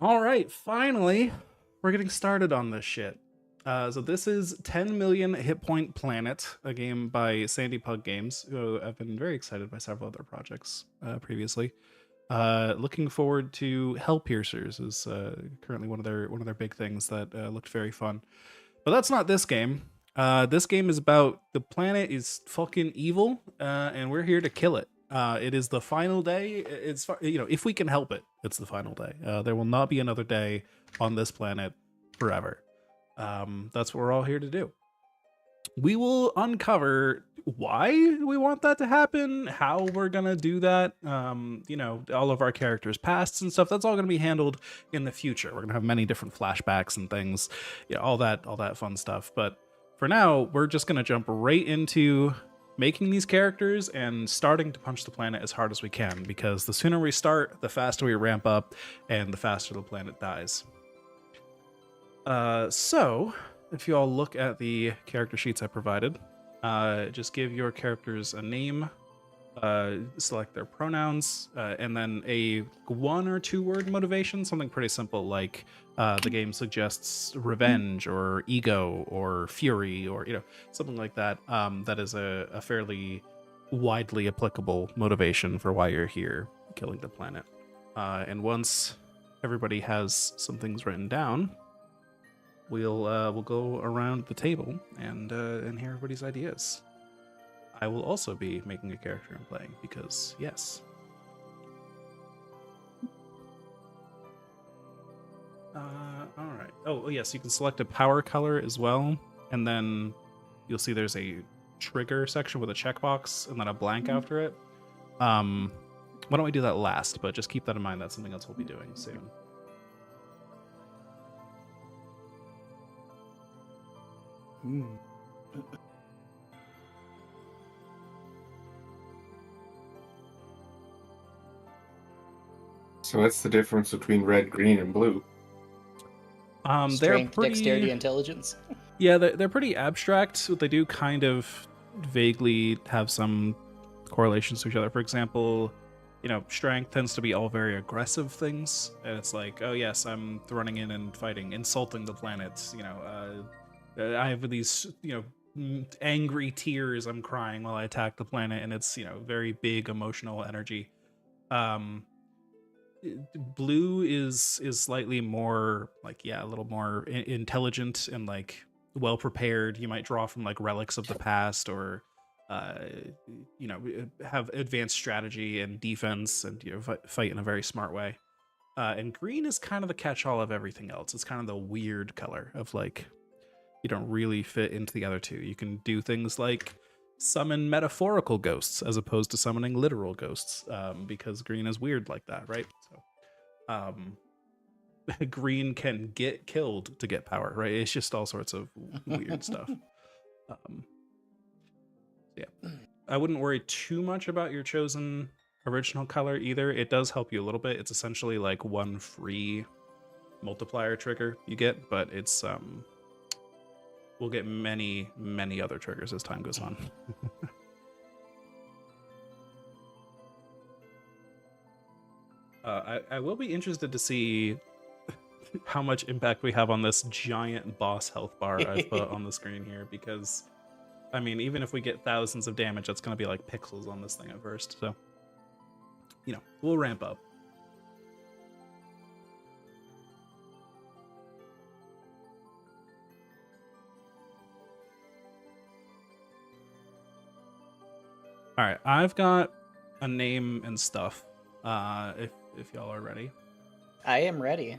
All right, finally, we're getting started on this shit. So this is 10 Million Hit Point Planet, a game by Sandy Pug Games, who I've been very excited by several other projects previously. Looking forward to Hell Piercers is currently one of their big things that looked very fun. But that's not this game. This game is about the planet is fucking evil, and we're here to kill it. It is the final day. It's if we can help it, it's the final day. There will not be another day on this planet forever. That's what we're all here to do. We will uncover why we want that to happen, how we're gonna do that. All of our characters' pasts and stuff. That's all gonna be handled in the future. We're gonna have many different flashbacks and things, all that fun stuff. But for now, we're just gonna jump right into making these characters and starting to punch the planet as hard as we can, because the sooner we start, the faster we ramp up, and the faster the planet dies. So if you all look at the character sheets I provided, just give your characters a name, select their pronouns, and then a 1 or 2 word motivation, something pretty simple like the game suggests revenge or ego or fury or something like that. That is a fairly widely applicable motivation for why you're here killing the planet. And once everybody has some things written down, we'll go around the table and hear everybody's ideas. I will also be making a character and playing because yes. All right. Oh yes, you can select a power color as well, and then you'll see there's a trigger section with a checkbox and then a blank after it. Why don't we do that last? But just keep that in mind. That's something else we'll be doing soon. So what's the difference between red, green, and blue? They're Strength, pretty, dexterity, intelligence. Yeah, they're pretty abstract, but they do kind of vaguely have some correlations to each other. For example, strength tends to be all very aggressive things, and it's like, oh yes, I'm running in and fighting, insulting the planet. I have these, angry tears I'm crying while I attack the planet, and it's very big emotional energy. Blue is slightly more like, a little more intelligent and like well prepared. You might draw from like relics of the past, or have advanced strategy and defense, and fight in a very smart way. And green is kind of the catch-all of everything else. It's kind of the weird color of like, you don't really fit into the other two. You can do things like summon metaphorical ghosts as opposed to summoning literal ghosts, because green is weird like that, right? So green can get killed to get power, right? It's just all sorts of weird stuff. Yeah, I wouldn't worry too much about your chosen original color either. It does help you a little bit. It's essentially like one free multiplier trigger you get, but it's we'll get many other triggers as time goes on. I will be interested to see how much impact we have on this giant boss health bar I've put on the screen here, because I mean, even if we get thousands of damage, that's going to be like pixels on this thing at first. So, we'll ramp up. All right, I've got a name and stuff. If y'all are ready. I am ready.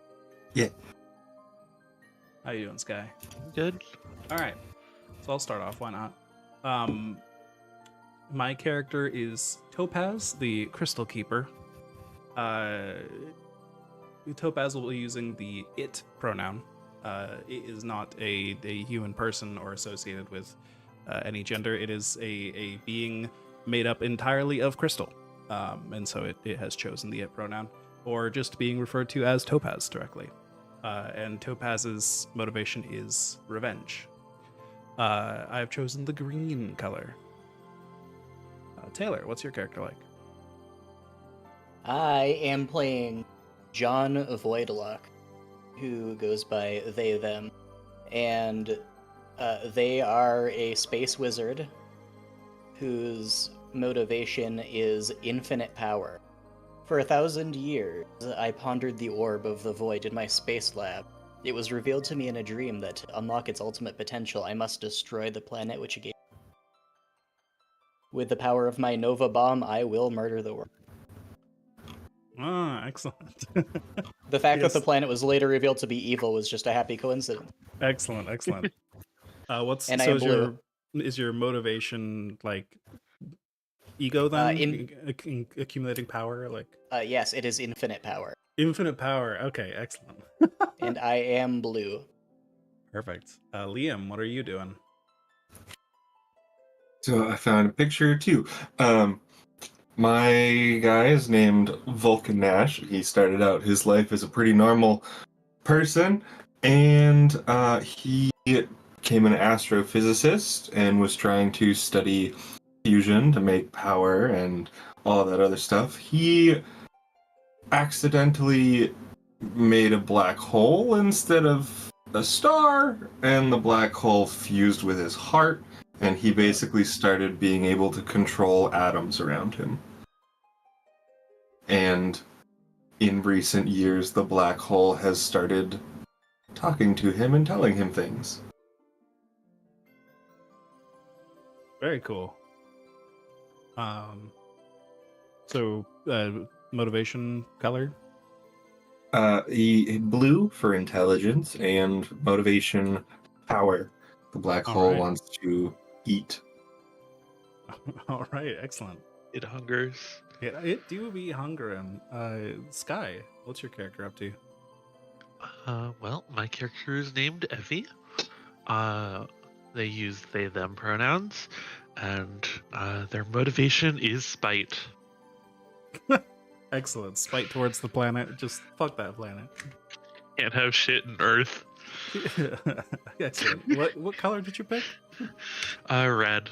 Yeah. How you doing, Sky? Good. All right, so I'll start off. Why not? My character is Topaz, the Crystal Keeper. Topaz will be using the it pronoun. It is not a human person or associated with any gender. It is a being made up entirely of crystal. And so it has chosen the it pronoun, or just being referred to as Topaz directly. And Topaz's motivation is revenge. I've chosen the green color. Taylor, what's your character like? I am playing John Voidlock. who goes by they, them, and they are a space wizard whose motivation is infinite power. For 1,000 years, I pondered the orb of the void in my space lab. It was revealed to me in a dream that to unlock its ultimate potential, I must destroy the planet which it gave. With the power of my Nova Bomb, I will murder the world. Ah, excellent. The fact that Yes. the planet was later revealed to be evil was just a happy coincidence. Excellent. What's And I so am is blue. your motivation like ego then? Accumulating power, like Yes, it is infinite power. infinite power. Okay, excellent. And I am blue. Perfect. Liam, what are you doing? So I found a picture too. My guy is named Vulcan Nash. He started out his life as a pretty normal person, and he became an astrophysicist and was trying to study fusion to make power and all that other stuff. He accidentally made a black hole instead of a star, and the black hole fused with his heart, and he basically started being able to control atoms around him. And in recent years, the black hole has started talking to him and telling him things. Very cool. So motivation color? Blue for intelligence and motivation power. The black All hole right. wants to eat. All right, excellent. It hungers. It do be hungering. Sky, what's your character up to? Well, my character is named Evie. They use they them pronouns, and their motivation is spite. Excellent. Spite towards the planet. Just fuck that planet. Can't have shit in Earth. Excellent. What color did you pick? Red.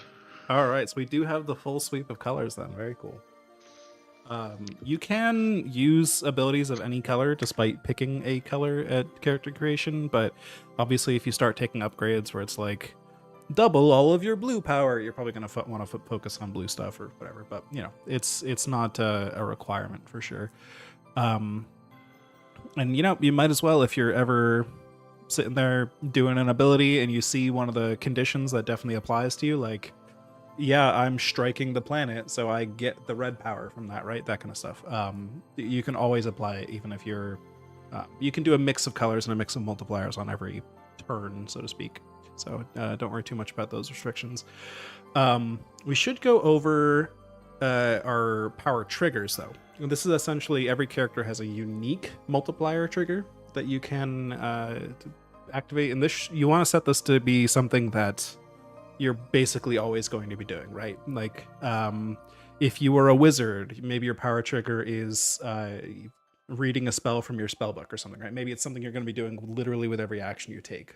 All right, so we do have the full sweep of colors then. Very cool. You can use abilities of any color despite picking a color at character creation, but obviously if you start taking upgrades where it's like double all of your blue power, you're probably going to want to focus on blue stuff or whatever, but you know, it's not a requirement for sure. And you know, you might as well, if you're ever sitting there doing an ability and you see one of the conditions that definitely applies to you, like, yeah, I'm striking the planet, so I get the red power from that, right? That kind of stuff. You can always apply it, even if you're you can do a mix of colors and a mix of multipliers on every turn, so to speak. So don't worry too much about those restrictions. We should go over our power triggers, though. This is essentially every character has a unique multiplier trigger that you can activate. And this you want to set this to be something that you're basically always going to be doing, right? Like, if you were a wizard, maybe your power trigger is reading a spell from your spell book or something, right? Maybe it's something you're going to be doing literally with every action you take.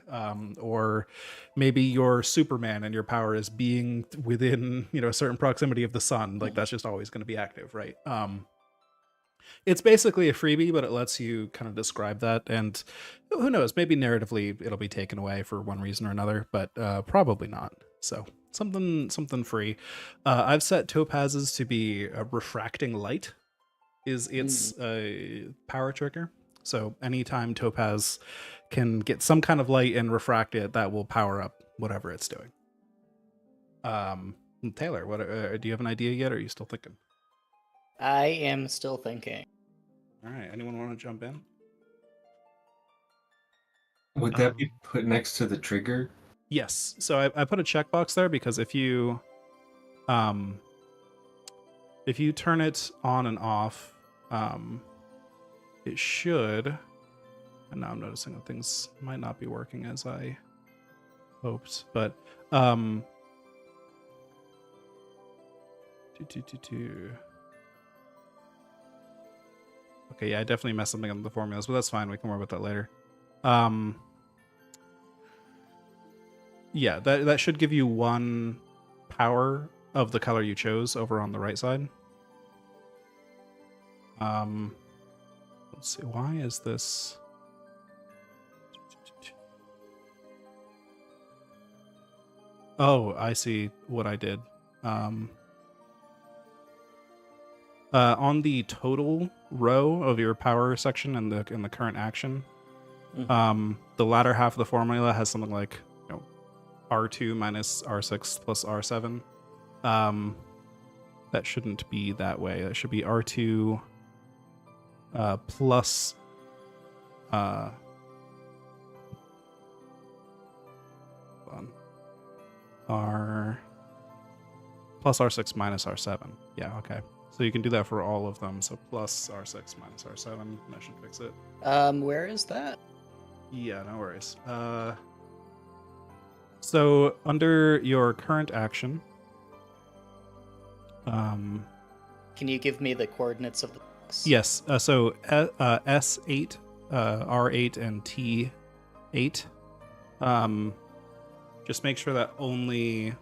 Or maybe you're Superman and your power is being within, you know, a certain proximity of the sun. Like, that's just always going to be active, right? It's basically a freebie, but it lets you kind of describe that, and who knows, maybe narratively it'll be taken away for one reason or another, but probably not. So something free. I've set topazes to be a refracting light is its power trigger. So anytime topaz can get some kind of light and refract it, that will power up whatever it's doing. Taylor, what do you have an idea yet, or are you still thinking? I am still thinking. All right, anyone want to jump in? Would that be put next to the trigger? Yes. So I put a checkbox there because if you turn it on and off, it should. And now I'm noticing that things might not be working as I hoped, but okay, yeah, I definitely messed something up with the formulas, but that's fine. We can worry about that later. Yeah, that should give you one power of the color you chose over on the right side. Let's see, why is this? Oh, I see what I did. On the total row of your power section in the current action, the latter half of the formula has something like R2 minus R6 plus R7. That shouldn't be that way. That should be R2 plus R plus R6 minus R7. Yeah, okay. So you can do that for all of them. So plus R6 minus R7. That should fix it. Where is that? Yeah, no worries. So under your current action, can you give me the coordinates of the box? Yes. So S8, R8, and T8. Just make sure that only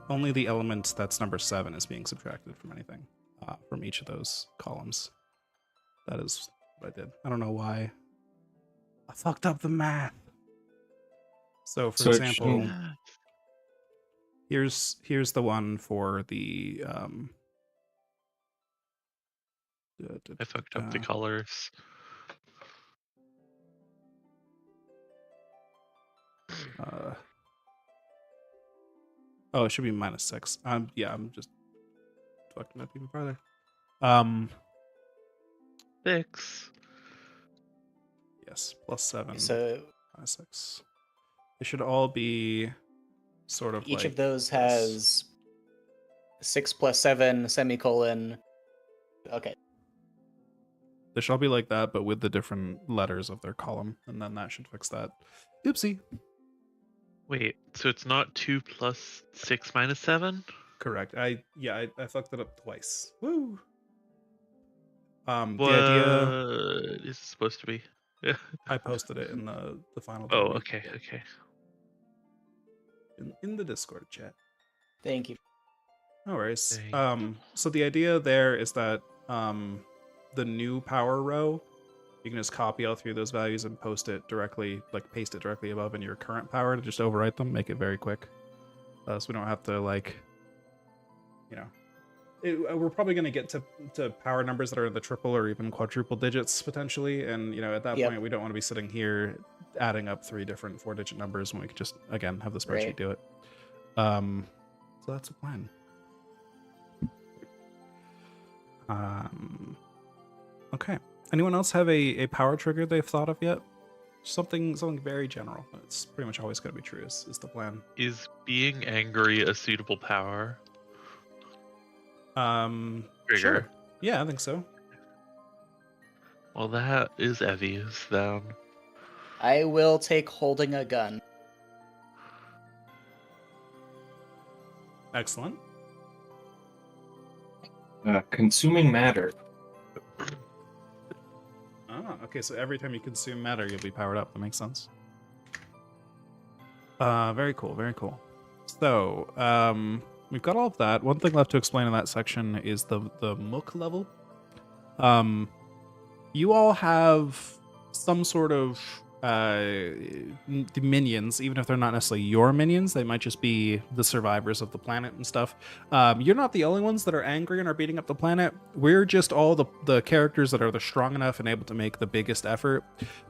the element that's number 7 is being subtracted from anything from each of those columns. That is what I did. I don't know why. I fucked up the math. So for example, here's the one for the I fucked up the colors. Oh, it should be -6. Yeah, I'm just fucking up even farther. 6. Yes, +7. So -6. They should all be sort of each like of those this. has 6 plus 7 semicolon. Okay. They should all be like that, but with the different letters of their column, and then that should fix that. Oopsie. Wait, so it's not 2 plus 6 minus 7? Correct. I fucked it up twice. Woo. What The idea is it supposed to be? I posted it in the final. Oh, okay, okay. In the Discord chat. Thank you. No worries. Thank So the idea there is that the new power row, you can just copy all three of those values and paste it directly above in your current power to just overwrite them, make it very quick. So we don't have to we're probably going to get to power numbers that are in the triple or even quadruple digits potentially, and at that point we don't want to be sitting here adding up 3 different 4-digit numbers when we could just again have the spreadsheet do it. So that's the plan. Okay. Anyone else have a power trigger they've thought of yet? Something very general. It's pretty much always going to be true. Is the plan? Is being angry a suitable power? Trigger. Sure. Yeah, I think so. Well, that is Evie's then. I will take holding a gun. Excellent. Consuming matter. Okay, so every time you consume matter, you'll be powered up. That makes sense. Very cool, very cool. So, we've got all of that. One thing left to explain in that section is the Mook level. You all have some sort of minions, even if they're not necessarily your minions. They might just be the survivors of the planet and stuff. You're not the only ones that are angry and are beating up the planet. We're just all the characters that are the strong enough and able to make the biggest effort.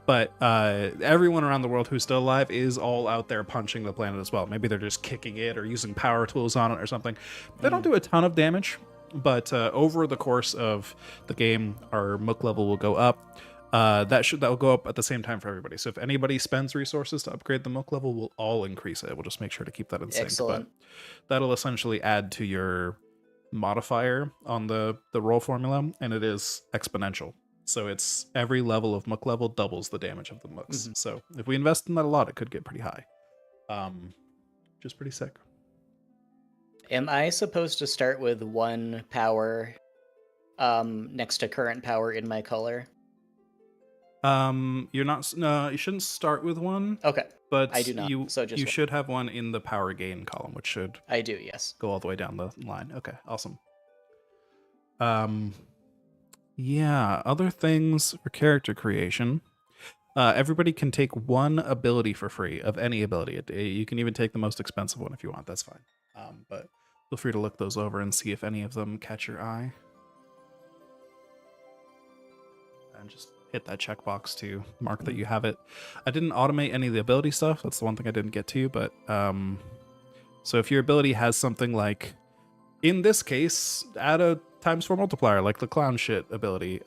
But everyone around the world who's still alive is all out there punching the planet as well. Maybe they're just kicking it or using power tools on it or something. They don't do a ton of damage, but over the course of the game, our Mook level will go up. That will go up at the same time for everybody. So if anybody spends resources to upgrade the Mook level, we'll all increase it. We'll just make sure to keep that in sync. Excellent. But that'll essentially add to your modifier on the roll formula, and it is exponential. So it's every level of Mook level doubles the damage of the Mooks. Mm-hmm. So if we invest in that a lot, it could get pretty high. Just pretty sick. Am I supposed to start with 1 power next to current power in my color? You're not. No, you shouldn't start with 1. Okay, but I do not. You just should have 1 in the power gain column, which should. I do. Yes. Go all the way down the line. Okay, awesome. Yeah. Other things for character creation. Everybody can take one ability for free of any ability. You can even take the most expensive one if you want. That's fine. But feel free to look those over and see if any of them catch your eye. And just hit that checkbox to mark that you have it. I didn't automate any of the ability stuff. That's the one thing I didn't get to. But so if your ability has something like, in this case, add a ×4 multiplier, like the clown shit ability,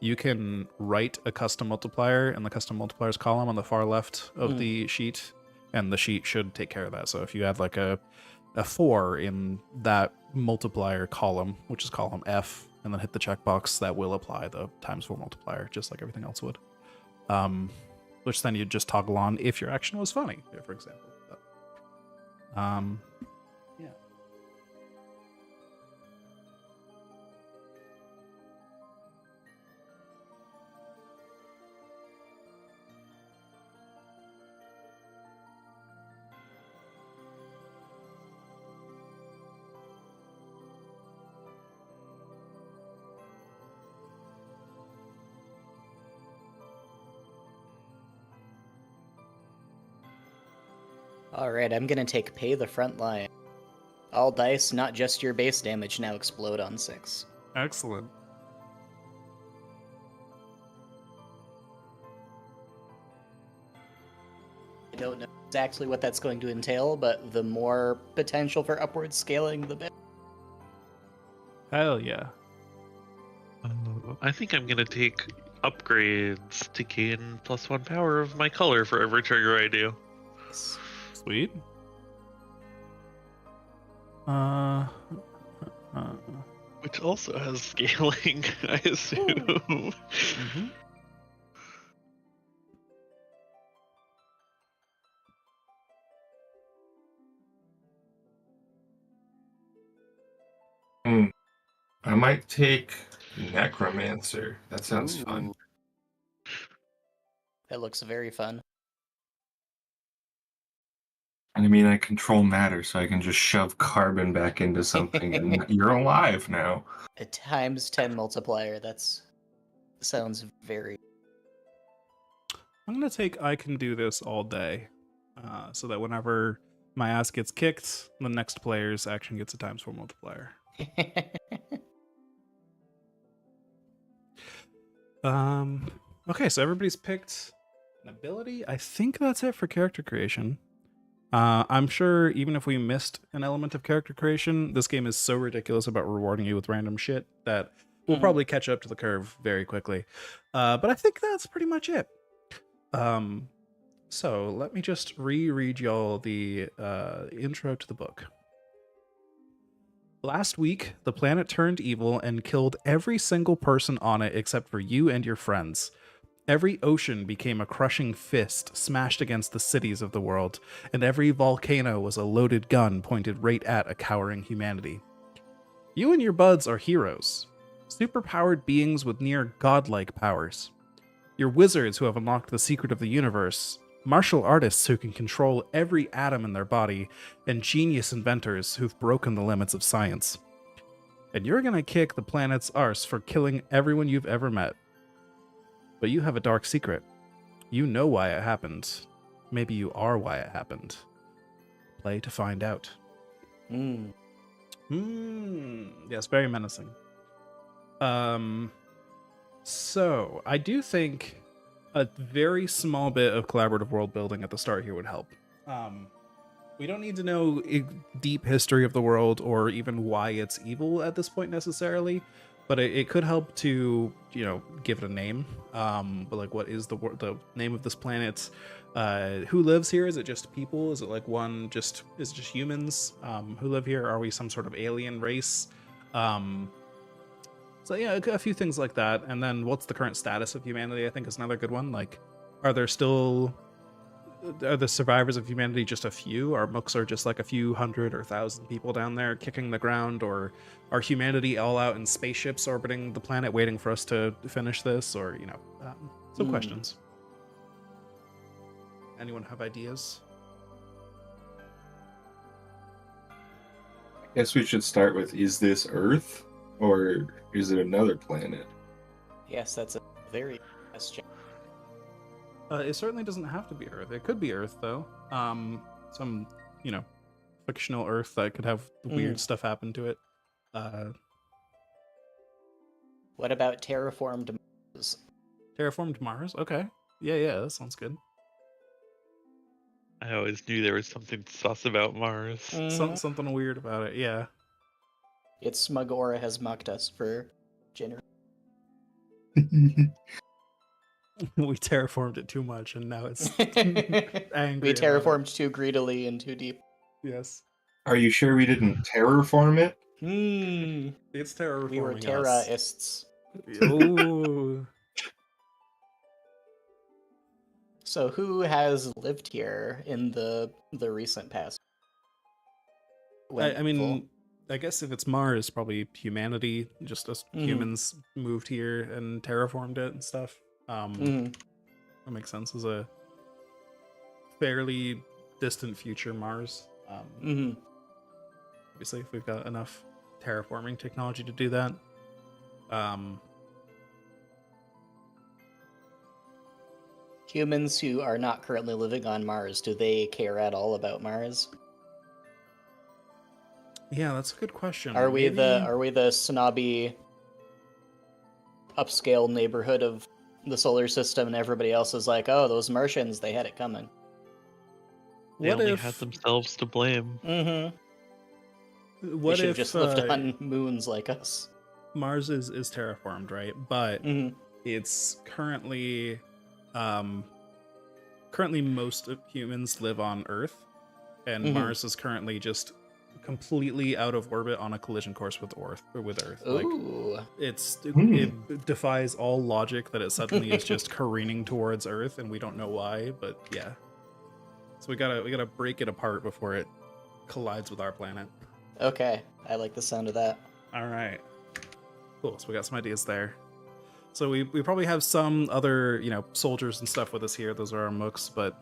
you can write a custom multiplier in the custom multipliers column on the far left of the sheet, and the sheet should take care of that. So if you add like a 4 in that multiplier column, which is column F, and then hit the checkbox, that will apply the ×4 multiplier, just like everything else would. Which then you'd just toggle on if your action was funny, for example. But, yeah. Alright, I'm gonna take Pay the Front Line. All dice, not just your base damage, now explode on 6. Excellent. I don't know exactly what that's going to entail, but the more potential for upward scaling, the better. Hell yeah. I think I'm gonna take upgrades to gain +1 power of my color for every trigger I do. Sweet. Which also has scaling, I assume. I might take Necromancer. That sounds fun. That looks very fun. And I mean, I control matter, so I can just shove carbon back into something, and you're alive now. A ×10 multiplier, sounds very... I'm going to take I can do this all day, so that whenever my ass gets kicked, the next player's action gets a ×4 multiplier. Okay, so everybody's picked an ability. I think that's it for character creation. I'm sure even if we missed an element of character creation, this game is so ridiculous about rewarding you with random shit that we'll probably catch up to the curve very quickly. But I think that's pretty much it. So let me just reread y'all the intro to the book. Last week, the planet turned evil and killed every single person on it except for you and your friends. Every ocean became a crushing fist smashed against the cities of the world, and every volcano was a loaded gun pointed right at a cowering humanity. You and your buds are heroes, superpowered beings with near godlike powers. You're wizards who have unlocked the secret of the universe, martial artists who can control every atom in their body, and genius inventors who've broken the limits of science. And you're gonna kick the planet's arse for killing everyone you've ever met. But you have a dark secret. You know why it happened. Maybe you are why it happened. Play to find out. Yes, very menacing. So I do think a very small bit of collaborative world building at the start here would help. We don't need to know deep history of the world or even why it's evil at this point necessarily, but it could help to, give it a name. But like, what is the name of this planet? Who lives here? Is it just people? Is it like is it just humans who live here? Are we some sort of alien race? So yeah, a few things like that. And then what's the current status of humanity, I think, is another good one. Like, are the survivors of humanity just a few? Our mooks are just like a few hundred or thousand people down there kicking the ground? Or are humanity all out in spaceships orbiting the planet waiting for us to finish this? Or, some questions. Anyone have ideas? I guess we should start with, is this Earth? Or is it another planet? Yes, that's a very good question. It certainly doesn't have to be Earth. It could be Earth, though. Some, fictional Earth that could have weird stuff happen to it. What about terraformed Mars? Terraformed Mars? Okay. Yeah, that sounds good. I always knew there was something sus about Mars. Something weird about it, yeah. Its smug aura has mocked us for generations. We terraformed it too much, and now it's We angry. terraformed too greedily and too deep. Yes. Are you sure we didn't terraform it? It's terraforming We were us. terrorists. Ooh. So who has lived here in the recent past? I mean, I guess if it's Mars, probably humanity, just us humans moved here and terraformed it and stuff. That makes sense. As a fairly distant future Mars. Obviously, if we've got enough terraforming technology to do that. Humans who are not currently living on Mars, do they care at all about Mars? Yeah, that's a good question. Are we the snobby upscale neighborhood of the solar system, and everybody else is like, oh, those Martians, they had it coming. They What only if had themselves to blame. They what should if have just lived on moons like us. Mars is terraformed, right? But it's currently most of humans live on Earth, and Mars is currently just completely out of orbit on a collision course with Earth. Ooh. Like it defies all logic that it suddenly is just careening towards Earth, and we don't know why. But yeah, so we gotta break it apart before it collides with our planet. Okay, I like the sound of that. All right, cool. So we got some ideas there. So we probably have some other soldiers and stuff with us here. Those are our mooks, but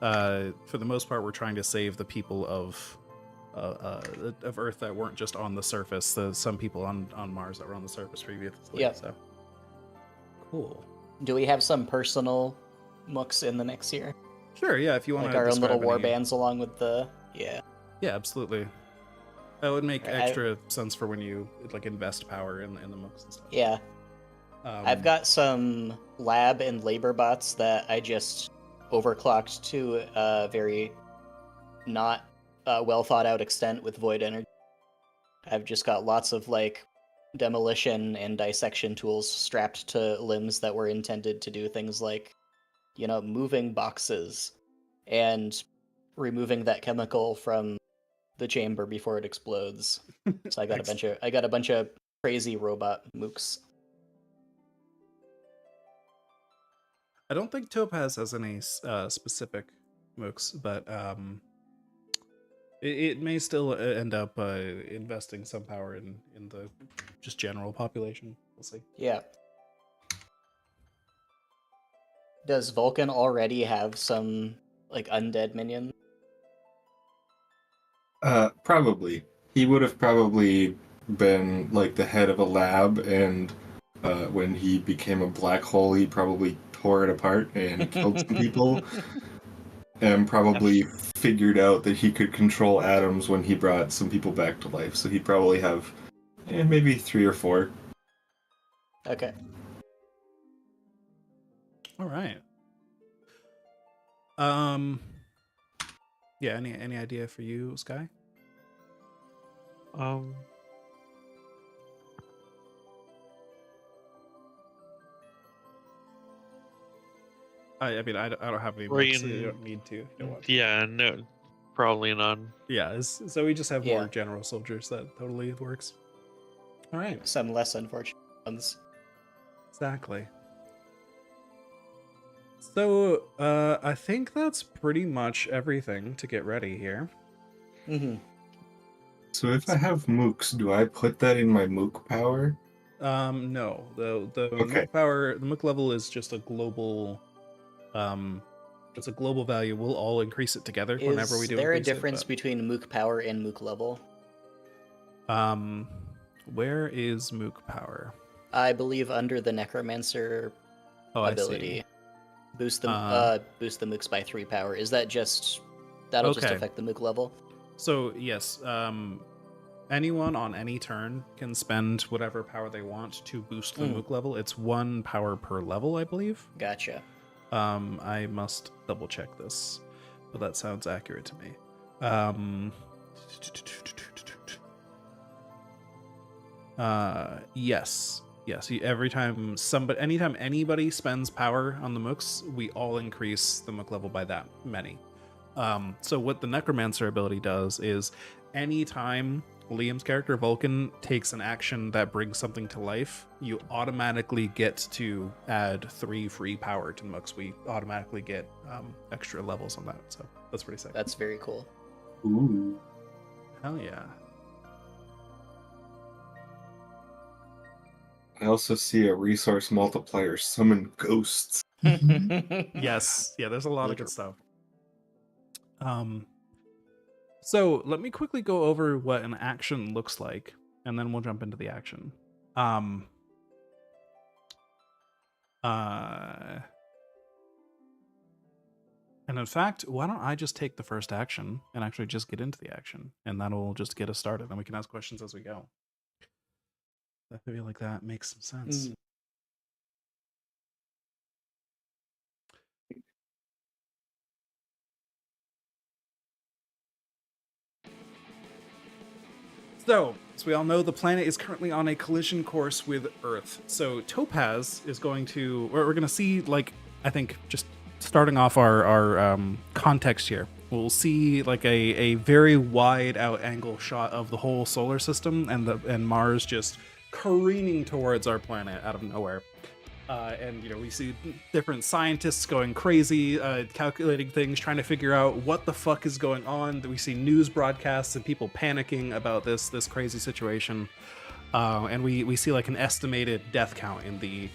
for the most part, we're trying to save the people of Earth that weren't just on the surface. Some people on Mars that were on the surface previously. Yeah. So cool. Do we have some personal mooks in the mix here? Sure. Yeah. If you want like to our own little war any... bands along with the Yeah, absolutely. That would make extra sense for when you invest power in the mooks and stuff. Yeah. I've got some lab and labor bots that I just overclocked to a very not well thought out extent with void energy. I've just got lots of demolition and dissection tools strapped to limbs that were intended to do things like, moving boxes and removing that chemical from the chamber before it explodes. So I got a bunch of crazy robot mooks. I don't think Topaz has any specific mooks, but it may still end up investing some power in the just general population. We'll see. Yeah. Does Vulcan already have some undead minions? Probably. He would have probably been the head of a lab, and when he became a black hole, he probably tore it apart and killed some people, and probably figured out that he could control atoms when he brought some people back to life. So he'd probably have maybe 3 or 4. Okay. All right. Yeah. Any idea for you, Sky? I mean, I don't have any mooks, so you don't need to. Yeah, no, probably none. Yeah, so we just have more general soldiers. That totally works. All right. Some less unfortunate ones. Exactly. So, I think that's pretty much everything to get ready here. So if I have mooks, do I put that in my mook power? No. The mook power, the mook level is just a global. It's a global value. We'll all increase it together whenever we do. Is there a difference between mook power and mook level? Where is mook power? I believe under the necromancer ability. Boost the mooks by 3 power. Is that just just Okay. affect the mook level? So yes, anyone on any turn can spend whatever power they want to boost the mook level. It's 1 power per level, I believe. Gotcha. I must double check this, but that sounds accurate to me. Yes. Anytime anybody spends power on the mooks, we all increase the mook level by that many. So what the Necromancer ability does is anytime Liam's character Vulcan takes an action that brings something to life, you automatically get to add 3 free power to the mooks. We automatically get extra levels on that, so that's pretty sick. That's very cool. Ooh. Hell yeah. I also see a resource multiplier summon ghosts. Yes, yeah, there's a lot of good stuff. So let me quickly go over what an action looks like, and then we'll jump into the action. And in fact, why don't I just take the first action and actually just get into the action, and that'll just get us started, and we can ask questions as we go. I feel like that makes some sense. So, as we all know, the planet is currently on a collision course with Earth. So Topaz is going to, we're going to see, like, I think, just starting off our context here, we'll see like a very wide out angle shot of the whole solar system and Mars just careening towards our planet out of nowhere. And we see different scientists going crazy, calculating things, trying to figure out what the fuck is going on. We see news broadcasts and people panicking about this crazy situation. And we see like an estimated death count in the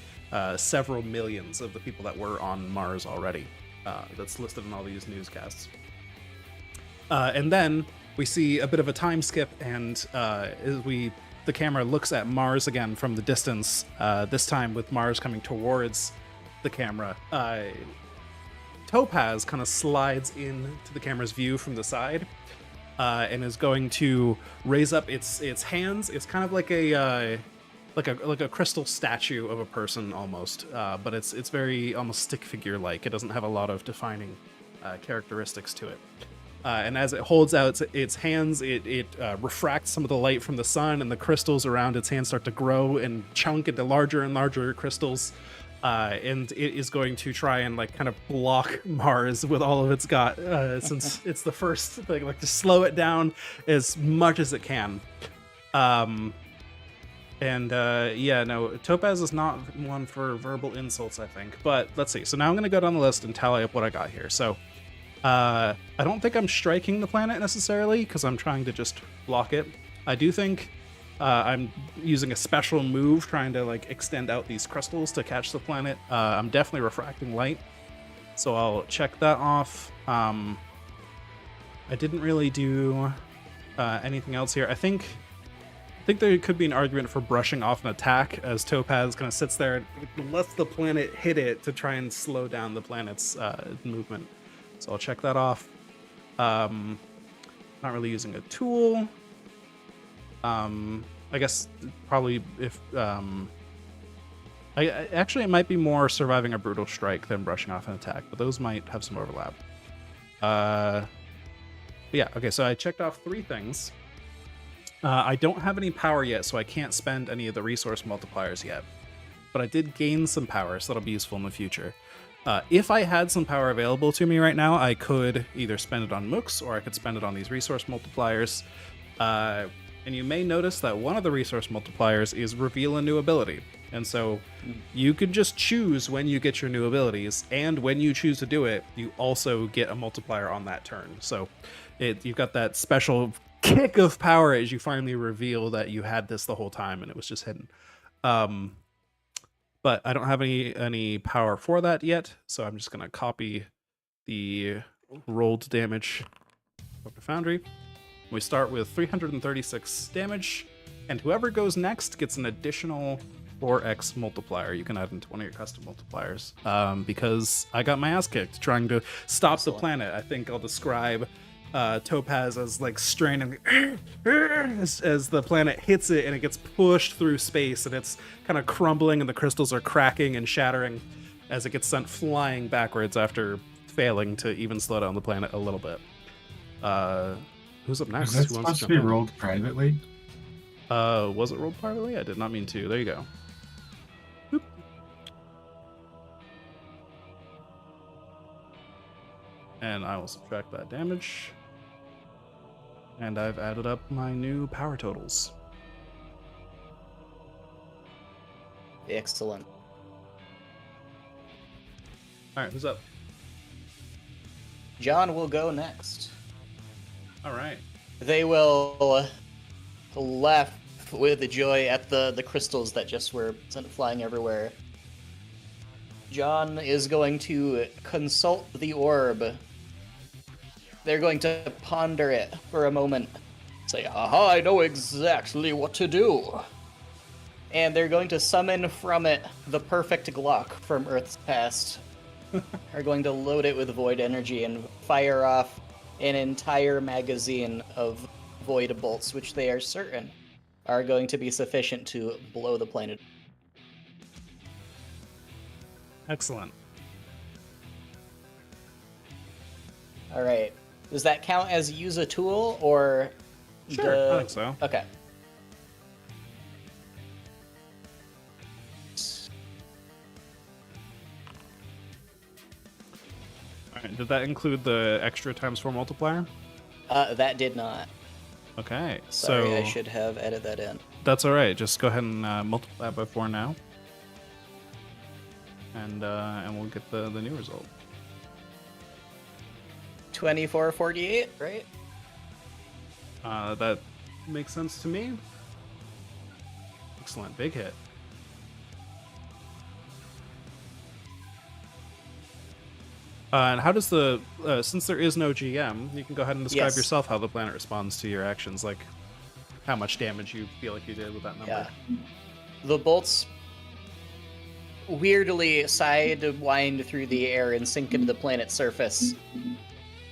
several millions of the people that were on Mars already. That's listed in all these newscasts. And then we see a bit of a time skip, and the camera looks at Mars again from the distance, this time with Mars coming towards the camera. Topaz kind of slides into the camera's view from the side, and is going to raise up its hands. It's kind of like a crystal statue of a person almost, but it's very almost stick figure like. It doesn't have a lot of defining characteristics to it. And as it holds out its hands, it refracts some of the light from the sun, and the crystals around its hands start to grow and chunk into larger and larger crystals. And it is going to try and like kind of block Mars with all of its got, since it's the first thing, like to slow it down as much as it can. Topaz is not one for verbal insults, I think. But let's see. So now I'm going to go down the list and tally up what I got here. So I don't think I'm striking the planet necessarily, because I'm trying to just block it. I do think I'm using a special move, trying to like extend out these crystals to catch the planet. I'm definitely refracting light, so I'll check that off. I didn't really do anything else here. I think there could be an argument for brushing off an attack, as Topaz kind of sits there and lets the planet hit it to try and slow down the planet's movement. So I'll check that off. Not really using a tool. I guess probably if it might be more surviving a brutal strike than brushing off an attack, but those might have some overlap. Okay, so I checked off 3 things. I don't have any power yet, so I can't spend any of the resource multipliers yet, but I did gain some power, so that'll be useful in the future. If I had some power available to me right now, I could either spend it on mooks or I could spend it on these resource multipliers. And you may notice that one of the resource multipliers is reveal a new ability. And so you could just choose when you get your new abilities, and when you choose to do it, you also get a multiplier on that turn. So you've got that special kick of power as you finally reveal that you had this the whole time and it was just hidden. But I don't have any power for that yet, so I'm just gonna copy the rolled damage of the Foundry. We start with 336 damage, and whoever goes next gets an additional 4x multiplier. You can add into one of your custom multipliers. Because I got my ass kicked trying to stop the planet. I think I'll describe Topaz as like straining as the planet hits it and it gets pushed through space and it's kind of crumbling and the crystals are cracking and shattering as it gets sent flying backwards after failing to even slow down the planet a little bit. Who's up next? Is that Who supposed wants to to be jump in? rolled privately? Was it rolled privately? I did not mean to. There you go. Boop. And I will subtract that damage. And I've added up my new power totals. Excellent. All right, who's up? John will go next. All right. They will laugh with joy at the crystals that just were sent flying everywhere. John is going to consult the orb. They're going to ponder it for a moment. Say, aha, I know exactly what to do. And they're going to summon from it the perfect Glock from Earth's past. Are going to load it with void energy and fire off an entire magazine of void bolts, which they are certain are going to be sufficient to blow the planet. Excellent. All right. Does that count as use a tool or? Sure, I think so. Okay. All right. Did that include the extra ×4 multiplier? That did not. Okay. Sorry, so I should have added that in. that's all right. Just go ahead and multiply by 4 now, and we'll get the new result. 2448, right? That makes sense to me. Excellent, big hit. And how does the since there is no GM, you can go ahead and describe Yes. yourself how the planet responds to your actions, like how much damage you feel like you did with that number. Yeah. The bolts weirdly sidewind through the air and sink into the planet's surface.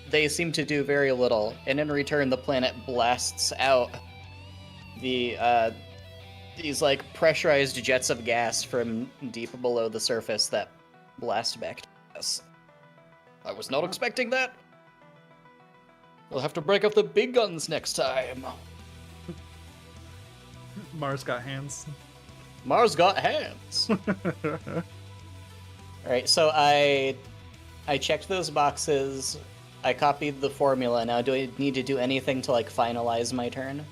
They seem to do very little, and in return, the planet blasts out these like pressurized jets of gas from deep below the surface that blast back to us. I was not expecting that. We'll have to break up the big guns next time. Mars got hands. Mars got hands. Alright, so I checked those boxes. I copied the formula. Now, do I need to do anything to, like, finalize my turn?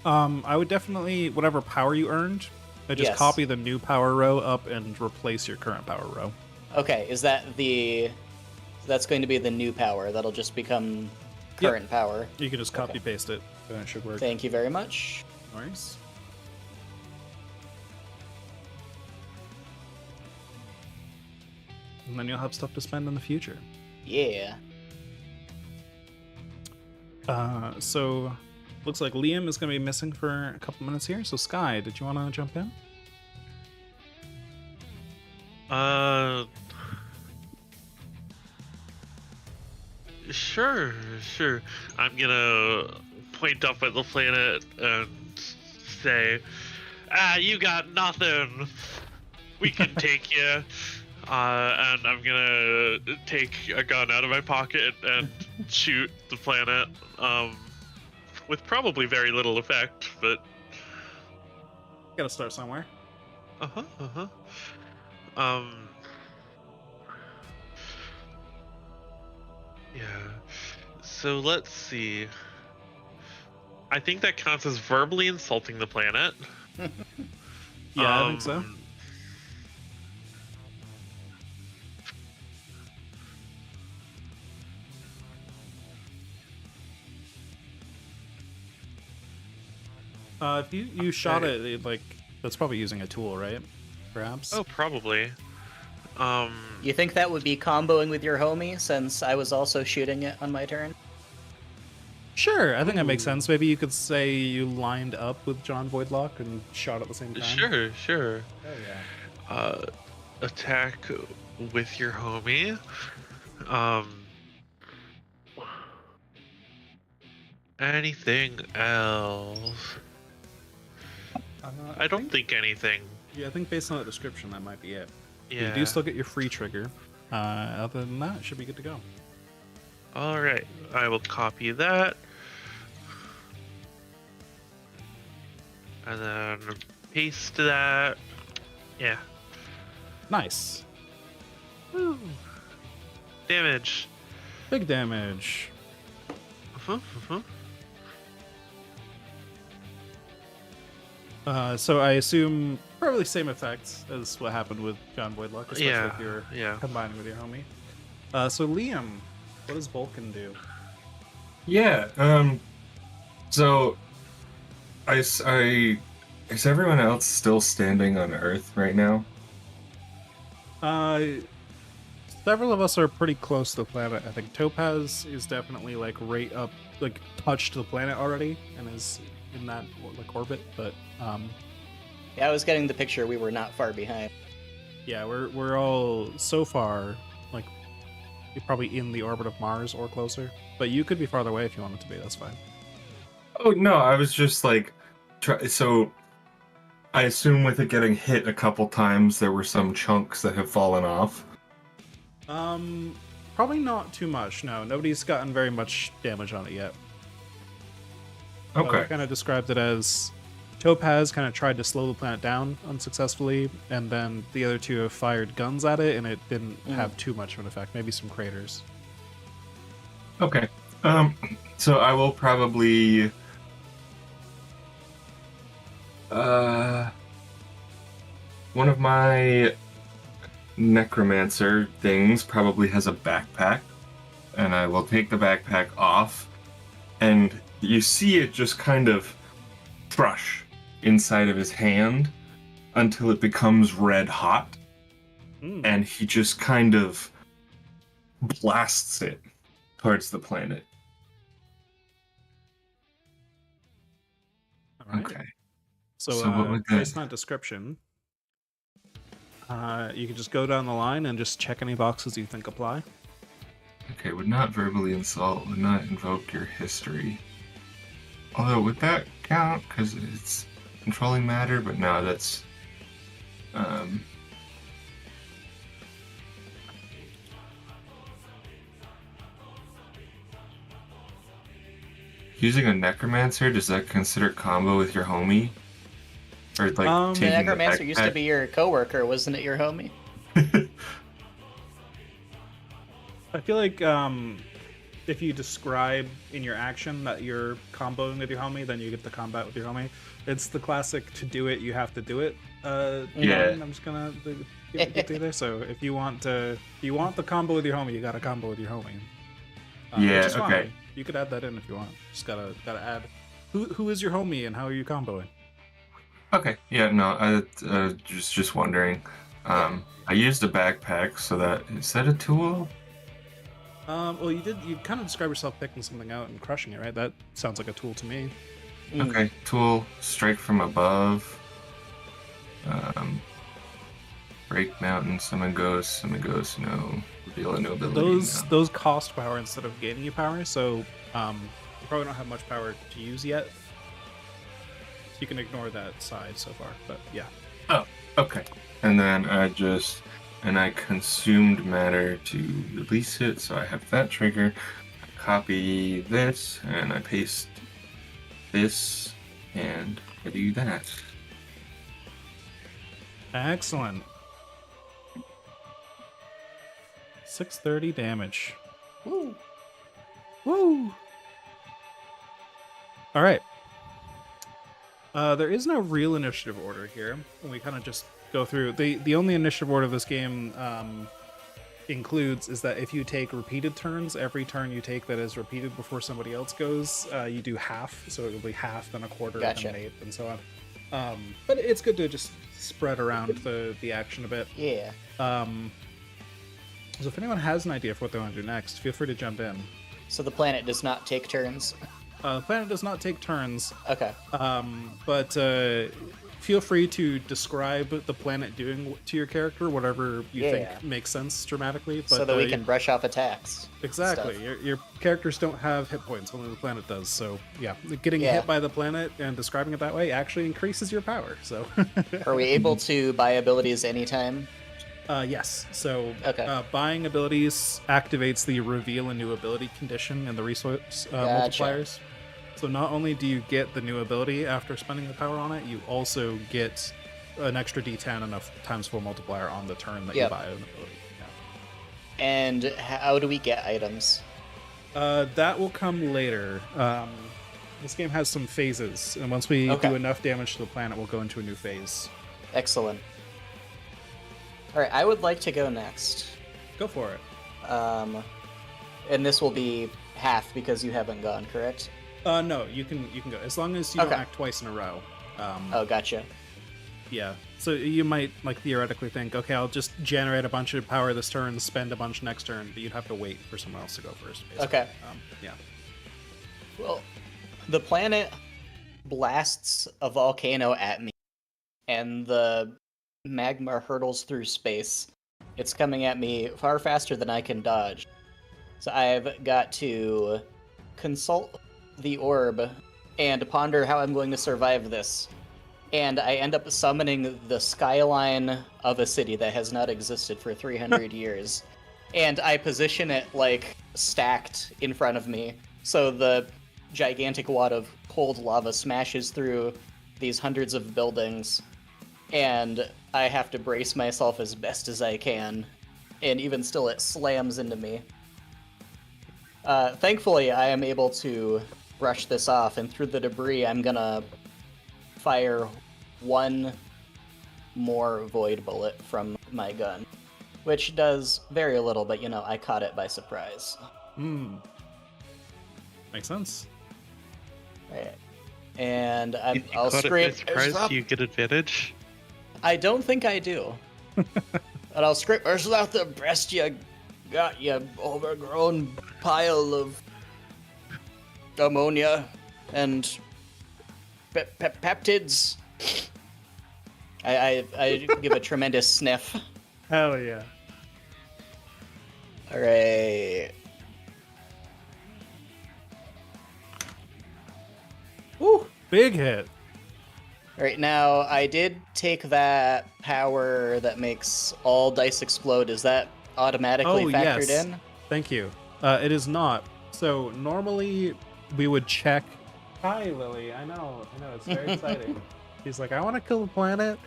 I would definitely, whatever power you earned, just Yes. copy the new power row up and replace your current power row. Okay, is that that's going to be the new power. That'll just become Yep. current power. You can just copy paste it, and it should work. Thank you very much. Nice. And then you'll have stuff to spend in the future. Yeah. So looks like Liam is going to be missing for a couple minutes here. So Sky, did you want to jump in? Sure. I'm gonna point up at the planet and say, you got nothing. We can take you. And I'm gonna take a gun out of my pocket and shoot the planet, with probably very little effect, but... Gotta start somewhere. Yeah. So let's see. I think that counts as verbally insulting the planet. Yeah, I think so. If you shot it, like, that's probably using a tool, right? Perhaps. Oh, probably. You think that would be comboing with your homie, since I was also shooting it on my turn? Sure, I think that makes sense. Maybe you could say you lined up with John Voidlock and shot at the same time. Sure. Oh yeah. Attack with your homie. Anything else? I don't think anything. Yeah, I think based on the description, that might be it. Yeah. You do still get your free trigger. Other than that, it should be good to go. All right, I will copy that, and then paste that. Yeah. Nice. Woo. Damage. Big damage. So I assume probably same effects as what happened with John Voidlock, especially if you're combining with your homie. So Liam, what does Vulcan do? Yeah. So, is everyone else still standing on Earth right now? Several of us are pretty close to the planet. I think Topaz is definitely like right up, like touched the planet already, and is in that like orbit. But Yeah, I was getting the picture. We were not far behind. yeah, we're all so far like you're probably in the orbit of Mars or closer. But you could be farther away if you wanted to be. That's fine. Oh no, I was just like, so. I assume with it getting hit a couple times, there were some chunks that have fallen off. Probably not too much. No, nobody's gotten very much damage on it yet. Okay. I kind of described it as Topaz kind of tried to slow the planet down unsuccessfully, and then the other two have fired guns at it, and it didn't have too much of an effect. Maybe some craters. Okay. So I will probably... one of my necromancer things probably has a backpack, and I will take the backpack off, and you see it just kind of crush inside of his hand until it becomes red hot, and he just kind of blasts it towards the planet. All right. Okay. So what would that... based on that description, you can just go down the line and just check any boxes you think apply. Okay, would not verbally insult, would not invoke your history. Although, would that count? Because it's controlling matter, but no, that's... Using a necromancer, does that consider combo with your homie? Or like The necromancer used to be your coworker, wasn't it your homie? I feel like if you describe in your action that you're comboing with your homie, then you get to combat with your homie. It's the classic to do it, you have to do it. Yeah. I'm just gonna get through there. So if you want the combo with your homie, you gotta combo with your homie. Yeah. Which is Okay. fine. You could add that in if you want. Just gotta add who is your homie and how are you comboing. Okay. Yeah. No. I just wondering. I used a backpack, so that is that a tool? Well, you kind of describe yourself picking something out and crushing it, right? That sounds like a tool to me. Okay. Tool. Strike from above. Break mountain. Summon ghost. No. Reveal a no ability. Those cost power instead of gaining you power, so you probably don't have much power to use yet. So you can ignore that side so far, but yeah. Oh, okay. And then I consumed matter to release it, so I have that trigger. I copy this, and I paste this, and I do that. Excellent. 630 damage. Woo! Woo! All right. There is no real initiative order here. We kind of just go through. The only initiative order this game includes is that if you take repeated turns, every turn you take that is repeated before somebody else goes, you do half. So it will be half, then a quarter, Gotcha. then an eighth, and so on. But it's good to just spread around the action a bit. Yeah. So if anyone has an idea for what they want to do next, feel free to jump in. So the planet does not take turns. The planet does not take turns, Okay. but feel free to describe the planet doing to your character whatever you Yeah. think makes sense dramatically. But So that we can brush off attacks. exactly, stuff. your characters don't have hit points, only the planet does. So yeah, getting Yeah. hit by the planet and describing it that way actually increases your power. So Are we able to buy abilities anytime? yes. So Okay. buying abilities activates the reveal a new ability condition in the resource Gotcha. multipliers. So not only do you get the new ability after spending the power on it, you also get an extra D10 and a times 4 multiplier on the turn that Yep. you buy an ability. And how do we get items? That will come later. This game has some phases, and once we Okay. do enough damage to the planet, we'll go into a new phase. Excellent. All right, I would like to go next. Go for it. And this will be half because you haven't gone, correct? No, you can go as long as you don't Okay. act twice in a row. Oh, gotcha. Yeah. So you might like theoretically think, okay, I'll just generate a bunch of power this turn, spend a bunch next turn, but you'd have to wait for someone else to go first. Basically. Okay. Yeah. Well, the planet blasts a volcano at me, and the magma hurtles through space. It's coming at me far faster than I can dodge. So I've got to consult the orb and ponder how I'm going to survive this. And I end up summoning the skyline of a city that has not existed for 300 years. And I position it, like, stacked in front of me. So the gigantic wad of cold lava smashes through these hundreds of buildings. And I have to brace myself as best as I can. And even still, it slams into me. Thankfully, I am able to brush this off, and through the debris, I'm gonna fire one more void bullet from my gun, which does very little, but you know, I caught it by surprise. Makes sense. Right. And You I'll caught it scream. by surprise, "Stop!" do you get advantage? I don't think I do. And I'll scream, "Where's out the breast you got, you overgrown pile of ammonia and peptids?" I give a tremendous sniff. Hell yeah. All right. Woo! Big hit. All right, now I did take that power that makes all dice explode. Is that automatically factored yes. in? Thank you. It is not. So normally we would check. Hi, Lily. I know. It's very exciting. He's like, I want to kill the planet.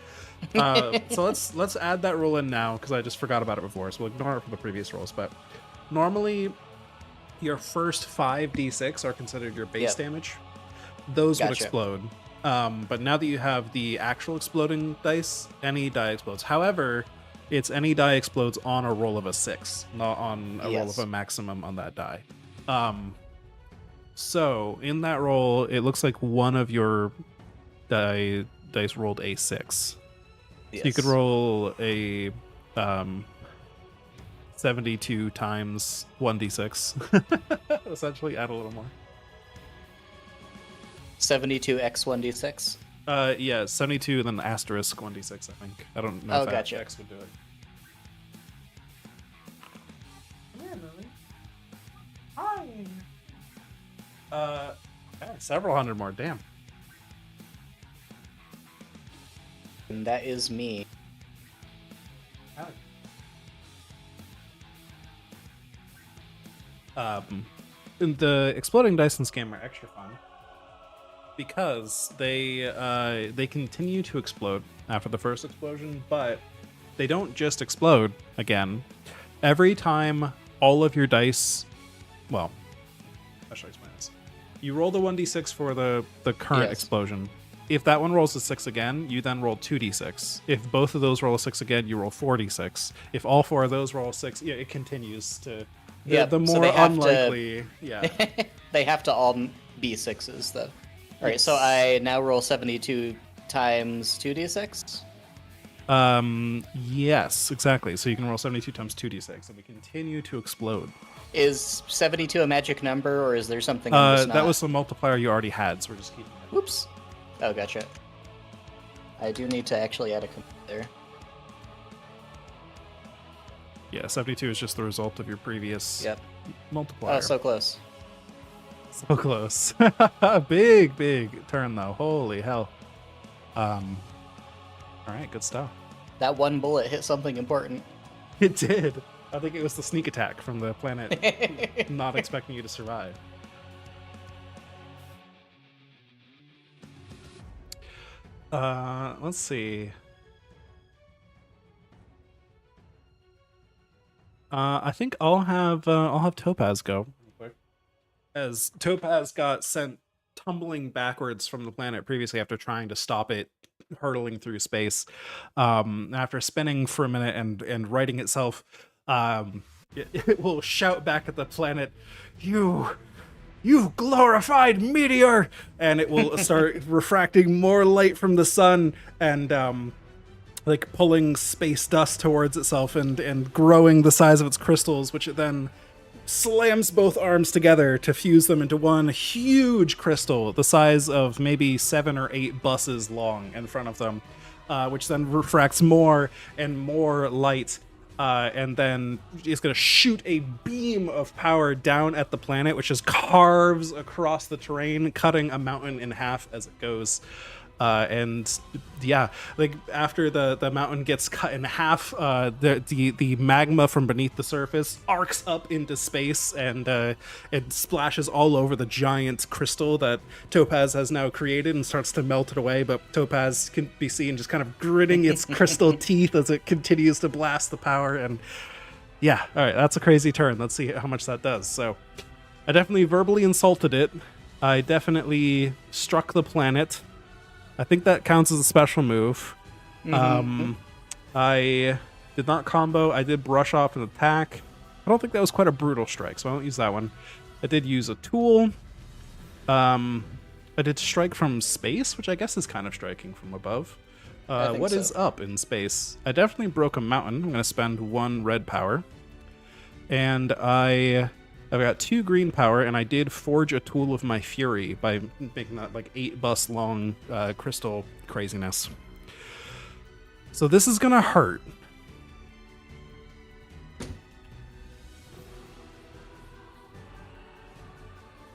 So let's add that rule in now because I just forgot about it before. So we'll ignore it from the previous rolls. But normally, your first 5d6 are considered your base Yep. damage. Those would Gotcha. explode. But now that you have the actual exploding dice, any die explodes. However, it's any die explodes on a roll of a 6, not on a roll Yes. of a maximum on that die. So in that roll, it looks like one of your dice rolled a 6. So you could Yes. roll a 72 times 1d6. Essentially, add a little more. 72x1d6. Yeah, 72 and then asterisk 1d6, I think. I don't know Oh, if gotcha. X would do it. Yeah, Lily. Hi. Yeah, several hundred more, damn. And that is me. The exploding dice in this game are extra fun because they continue to explode after the first explosion, but they don't just explode again. Every time all of your dice, well, how should I explain this? You roll the 1d6 for the current Yes. explosion. If that one rolls a 6 again, you then roll 2d6. If both of those roll a 6 again, you roll 4d6. If all four of those roll a 6, yeah, it continues to. Yep, The so more they have to- unlikely, yeah. They have to all be 6s, though. Alright, so I now roll 72 times 2d6? Yes, exactly. So you can roll 72 times 2d6, and we continue to explode. Is 72 a magic number, or is there something I'm just not... That was the multiplier you already had, so we're just keeping it. Oops. Oh, gotcha. I do need to actually add a complete there. Yeah, 72 is just the result of your previous multiplier. Oh, so close. So close. Big turn, though. Holy hell. All right, good stuff. That one bullet hit something important. It did. I think it was the sneak attack from the planet not expecting you to survive. Let's see. I think I'll have Topaz go, as Topaz got sent tumbling backwards from the planet previously after trying to stop it hurtling through space. After spinning for a minute and righting itself, it will shout back at the planet, "You glorified meteor!" And it will start refracting more light from the sun and like pulling space dust towards itself and growing the size of its crystals, which it then slams both arms together to fuse them into one huge crystal the size of maybe 7 or 8 buses long in front of them, which then refracts more and more light. And then it's going to shoot a beam of power down at the planet, which just carves across the terrain, cutting a mountain in half as it goes. And yeah, like after the mountain gets cut in half, the magma from beneath the surface arcs up into space and it splashes all over the giant crystal that Topaz has now created and starts to melt it away. But Topaz can be seen just kind of gritting its crystal teeth as it continues to blast the power. And yeah, all right, that's a crazy turn. Let's see how much that does. So I definitely verbally insulted it. I definitely struck the planet. I think that counts as a special move. I did not combo. I did brush off an attack. I don't think that was quite a brutal strike, so I won't use that one. I did use a tool. I did strike from space, which I guess is kind of striking from above. What is up in space? I definitely broke a mountain. I'm going to spend 1 red power. And I've got 2 green power, and I did forge a tool of my fury by making that like 8 bus long crystal craziness. So this is gonna hurt.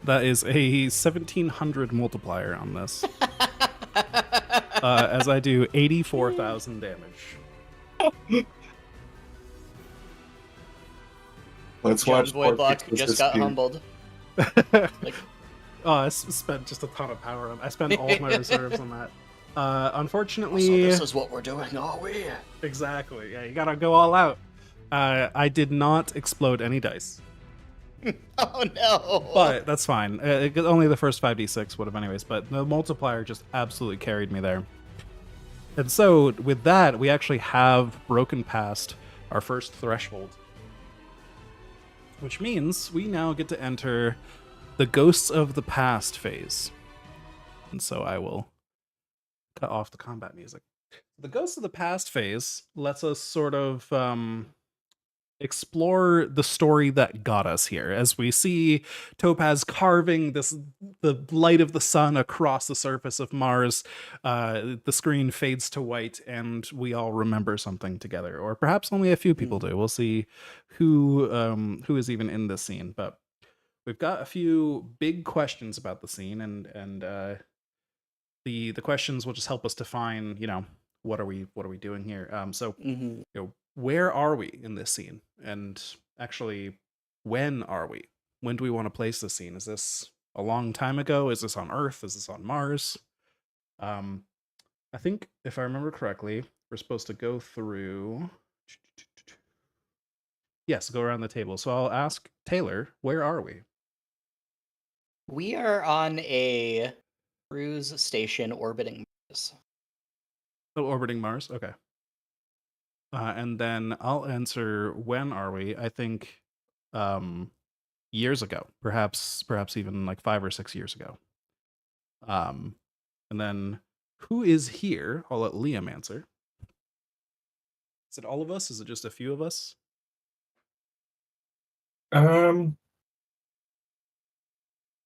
That is a 1700 multiplier on this. As I do 84,000 damage. Let's John watch Voidlock Morpheus just got disappear. humbled. I spent just a ton of power on. I spent all of my reserves on that. Unfortunately, So this is what we're doing, are we? Exactly. Yeah, you gotta go all out. I did not explode any dice, Oh no! but that's fine. Only the first 5d6 would have anyways, but the multiplier just absolutely carried me there. And so with that, we actually have broken past our first threshold, which means we now get to enter the Ghosts of the Past phase. And so I will cut off the combat music. The Ghosts of the Past phase lets us sort of explore the story that got us here, as we see Topaz carving the light of the sun across the surface of Mars. The screen fades to white, and we all remember something together, or perhaps only a few people do. We'll see who is even in this scene. But we've got a few big questions about the scene, and the questions will just help us define, what are we doing here. Where are we in this scene? And actually, when are we? When do we want to place this scene? Is this a long time ago? Is this on Earth? Is this on Mars? I think, if I remember correctly, we're supposed to go through... Yes, go around the table. So I'll ask Taylor, where are we? We are on a cruise station orbiting Mars. Oh, orbiting Mars? Okay. And then I'll answer, when are we? I think years ago, perhaps even like 5 or 6 years ago. And then who is here? I'll let Liam answer. Is it all of us? Is it just a few of us? Um,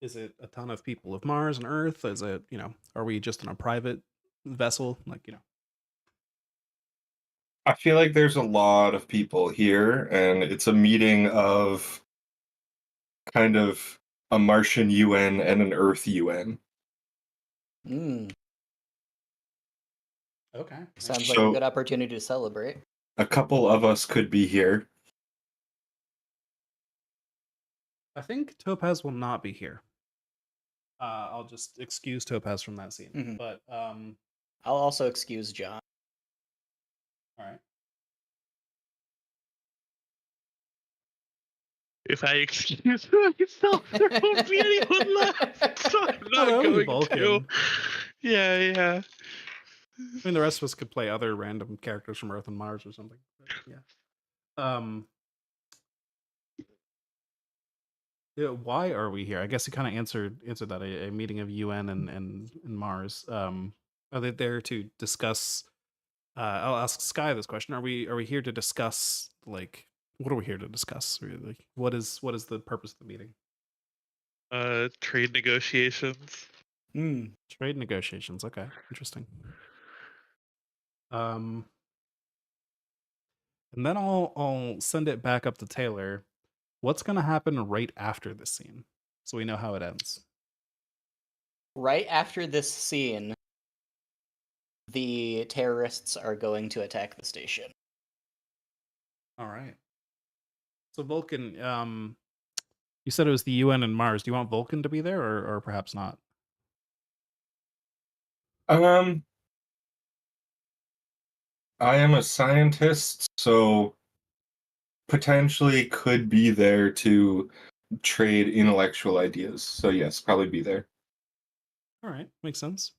Is it a ton of people of Mars and Earth? Is it, are we just in a private vessel? I feel like there's a lot of people here, and it's a meeting of kind of a Martian UN and an Earth UN. Mm, Okay. sounds like a So good opportunity to celebrate. a couple of us could be here. I think Topaz will not be here. I'll just excuse Topaz from that scene. Mhm. But I'll also excuse John. all right. If I excuse myself, there won't be anyone left. So I'm Oh, not that'll be going to. Vulcan. Yeah. I mean, the rest of us could play other random characters from Earth and Mars or something. But, yeah. Yeah, why are we here? I guess you kind of answered that a meeting of UN and Mars. Are they there to discuss? I'll ask Sky this question: Are we here to discuss what are we here to discuss? Really, what is the purpose of the meeting? Trade negotiations. Mm. Trade negotiations. Okay, interesting. And then I'll send it back up to Taylor. What's gonna happen right after this scene, so we know how it ends? Right after this scene, the terrorists are going to attack the station. All right. So Vulcan, you said it was the UN and Mars. Do you want Vulcan to be there, or perhaps not? Um, I am a scientist, so potentially could be there to trade intellectual ideas. So yes, probably be there. All right, makes sense.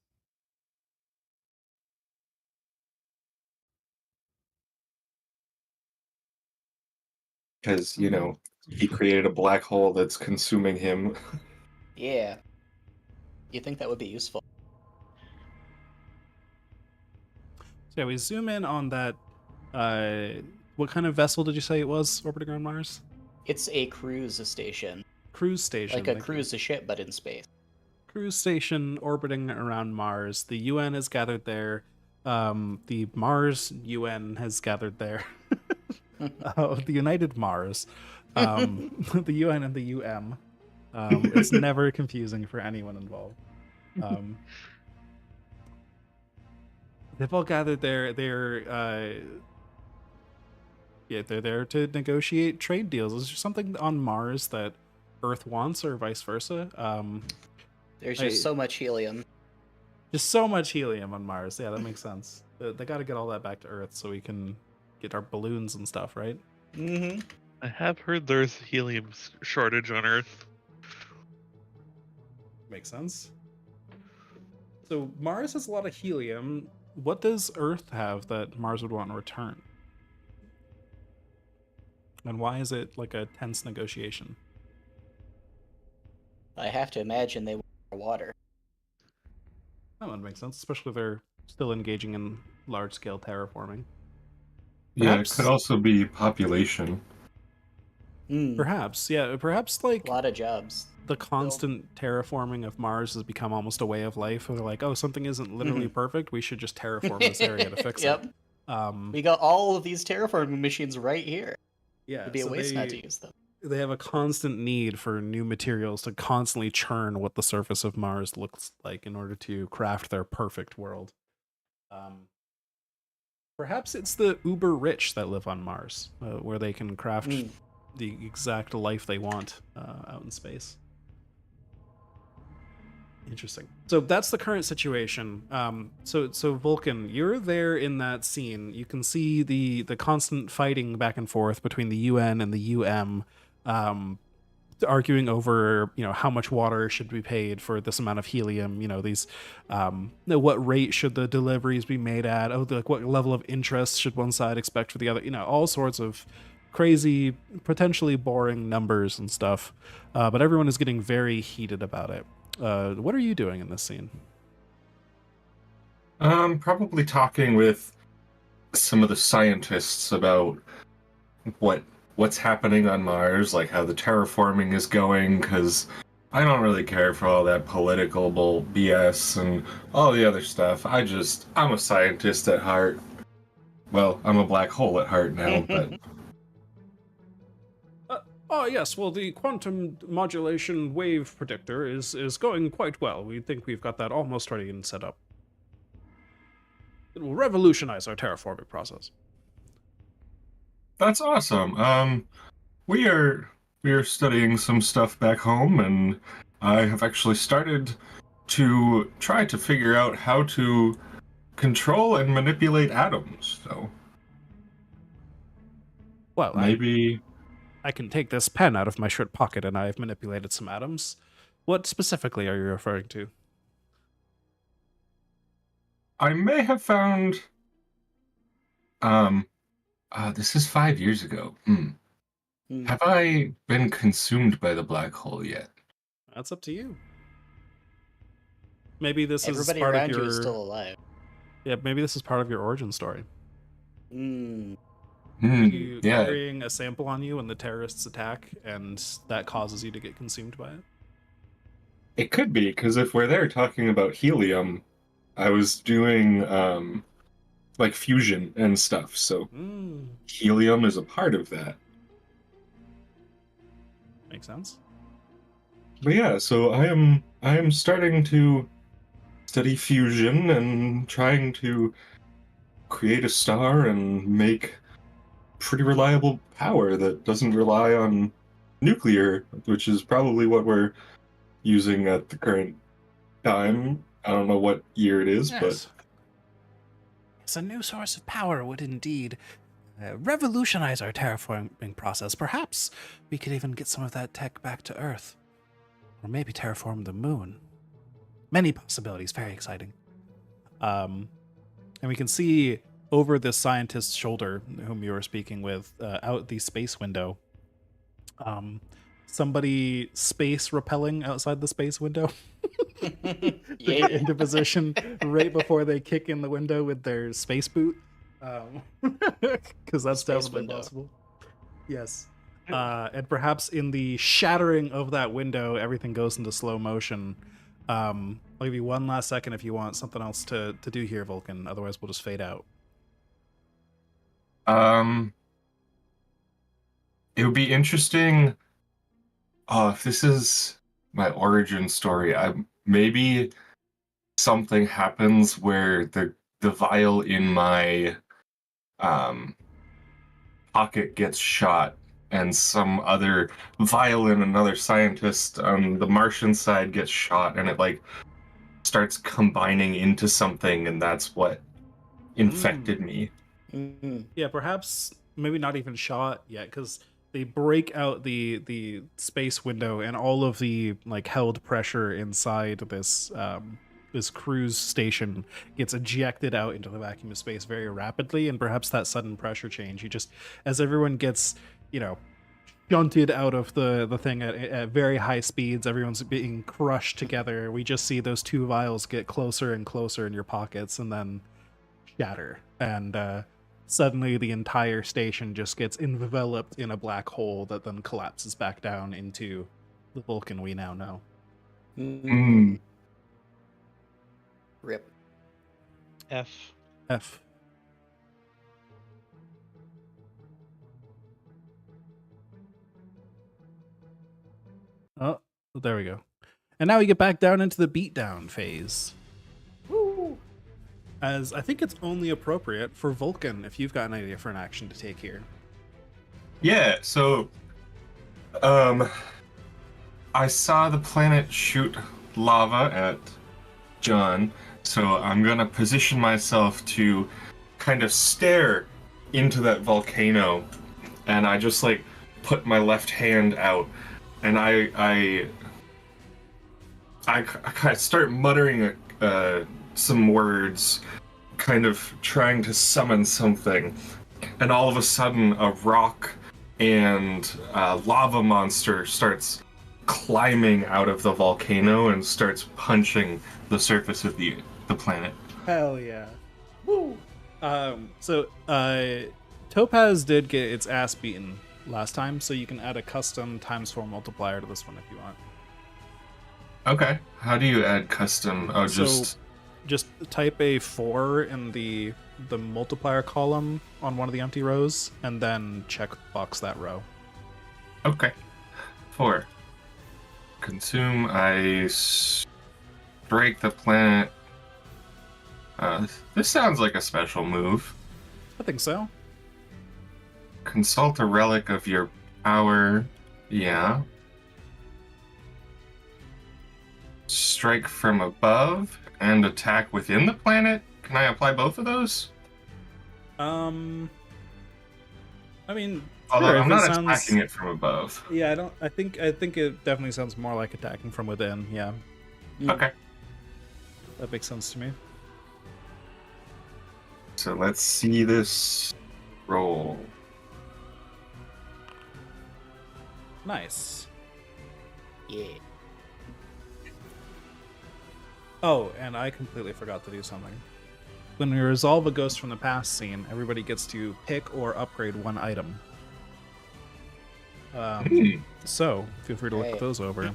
Because, he created a black hole that's consuming him. Yeah. You think that would be useful? So yeah, we zoom in on that. What kind of vessel did you say it was orbiting around Mars? It's a cruise station. Cruise station. Like a thank you. cruise ship, but in space. Cruise station orbiting around Mars. The UN has gathered there. The Mars UN has gathered there. The United Mars. The UN and the UM. It's never confusing for anyone involved. They've all gathered there. They're there to negotiate trade deals. Is there something on Mars that Earth wants, or vice versa? There's just so much helium. Just so much helium on Mars. Yeah, that makes sense. They got to get all that back to Earth so we can get our balloons and stuff, right? Mm-hmm. I have heard there's a helium shortage on Earth. Makes sense. So Mars has a lot of helium. What does Earth have that Mars would want in return? And why is it like a tense negotiation? I have to imagine they want more water. That would make sense, especially if they're still engaging in large-scale terraforming. Yeah, it Perhaps- could also be population. Perhaps, yeah. Perhaps A like lot of jobs. the constant terraforming of Mars has become almost a way of life. Where they're like, oh, something isn't literally perfect. We should just terraform this area to fix Yep. it. We got all of these terraforming machines right here. Yeah, It'd be a so waste not to use them. they have a constant need for new materials to constantly churn what the surface of Mars looks like in order to craft their perfect world. Perhaps it's the uber rich that live on Mars, where they can craft the exact life they want out in space. Interesting. So that's the current situation. So Vulcan, you're there in that scene. You can see the constant fighting back and forth between the UN and the UM, arguing over how much water should be paid for this amount of helium. These what rate should the deliveries be made at? What level of interest should one side expect for the other? All sorts of crazy, potentially boring numbers and stuff. But everyone is getting very heated about it. What are you doing in this scene? Probably talking with some of the scientists about what what's happening on Mars, like how the terraforming is going, because I don't really care for all that political BS and all the other stuff. I'm a scientist at heart. Well, I'm a black hole at heart now, but Oh yes, well the quantum modulation wave predictor is going quite well. We think we've got that almost ready and set up. It will revolutionize our terraforming process. that's awesome. We are studying some stuff back home, and I have actually started to try to figure out how to control and manipulate atoms. So Well, maybe I can take this pen out of my shirt pocket and I've manipulated some atoms. What specifically are you referring to? I may have found. This is 5 years ago. Have I been consumed by the black hole yet? That's up to you. Maybe this Everybody is part around of your... you is still alive. Yeah, maybe this is part of your origin story. Mm. Are you Yeah. carrying a sample on you when the terrorists attack, and that causes you to get consumed by it? It could be, because if we're there talking about helium, I was doing like fusion and stuff, so helium is a part of that. Makes sense. But yeah, so I am starting to study fusion and trying to create a star and make pretty reliable power that doesn't rely on nuclear, which is probably what we're using at the current time. I don't know what year it is, but yes, a new source of power would indeed revolutionize our terraforming process. Perhaps we could even get some of that tech back to Earth. Or maybe terraform the moon. Many possibilities, very exciting. And we can see over this scientist's shoulder, whom you were speaking with, out the space window, somebody space rappelling outside the space window. Yeah. Get into position right before they kick in the window with their space boot. Because that's Space definitely window. possible. Yes. And perhaps in the shattering of that window, everything goes into slow motion. I'll give you one last second if you want something else to do here, Vulcan. Otherwise, we'll just fade out. it would be interesting. If this is my origin story, maybe something happens where the vial in my pocket gets shot, and some other vial in another scientist on the Martian side gets shot, and it like starts combining into something, and that's what infected me. Mm. Yeah, perhaps maybe not even shot yet, because they break out the space window, and all of the like held pressure inside this this cruise station gets ejected out into the vacuum of space very rapidly, and perhaps that sudden pressure change, you just, as everyone gets, shunted out of the thing at very high speeds, everyone's being crushed together, we just see those two vials get closer and closer in your pockets and then shatter, and suddenly the entire station just gets enveloped in a black hole that then collapses back down into the Vulcan we now know. Mm. Rip. F. F. Oh, there we go. And now we get back down into the beatdown phase. Woo! As I think it's only appropriate for Vulcan if you've got an idea for an action to take here. Yeah, so I saw the planet shoot lava at John, so I'm gonna position myself to kind of stare into that volcano, and I just like put my left hand out, and I kind of start muttering some words, kind of trying to summon something, and all of a sudden a rock and a lava monster starts climbing out of the volcano and starts punching the surface of the planet. Hell yeah. Woo! So Topaz did get its ass beaten last time, so you can add a custom × 4 multiplier to this one if you want. Okay. How do you add custom? Oh, So just type a 4 in the multiplier column on one of the empty rows, and then check box that row. Okay. 4. Consume ice. Break the planet. This sounds like a special move. I think so. Consult a relic of your power. Yeah. Strike from above and attack within the planet. Can I apply both of those? I mean, Although sure, I'm if not it sounds... attacking it from above. Yeah, I think it definitely sounds more like attacking from within. Yeah, Okay. that makes sense to me. So let's see this roll. Nice. Yeah. Oh, and I completely forgot to do something. When we resolve a ghost from the past scene, everybody gets to pick or upgrade one item. So, feel free to look Right. those over.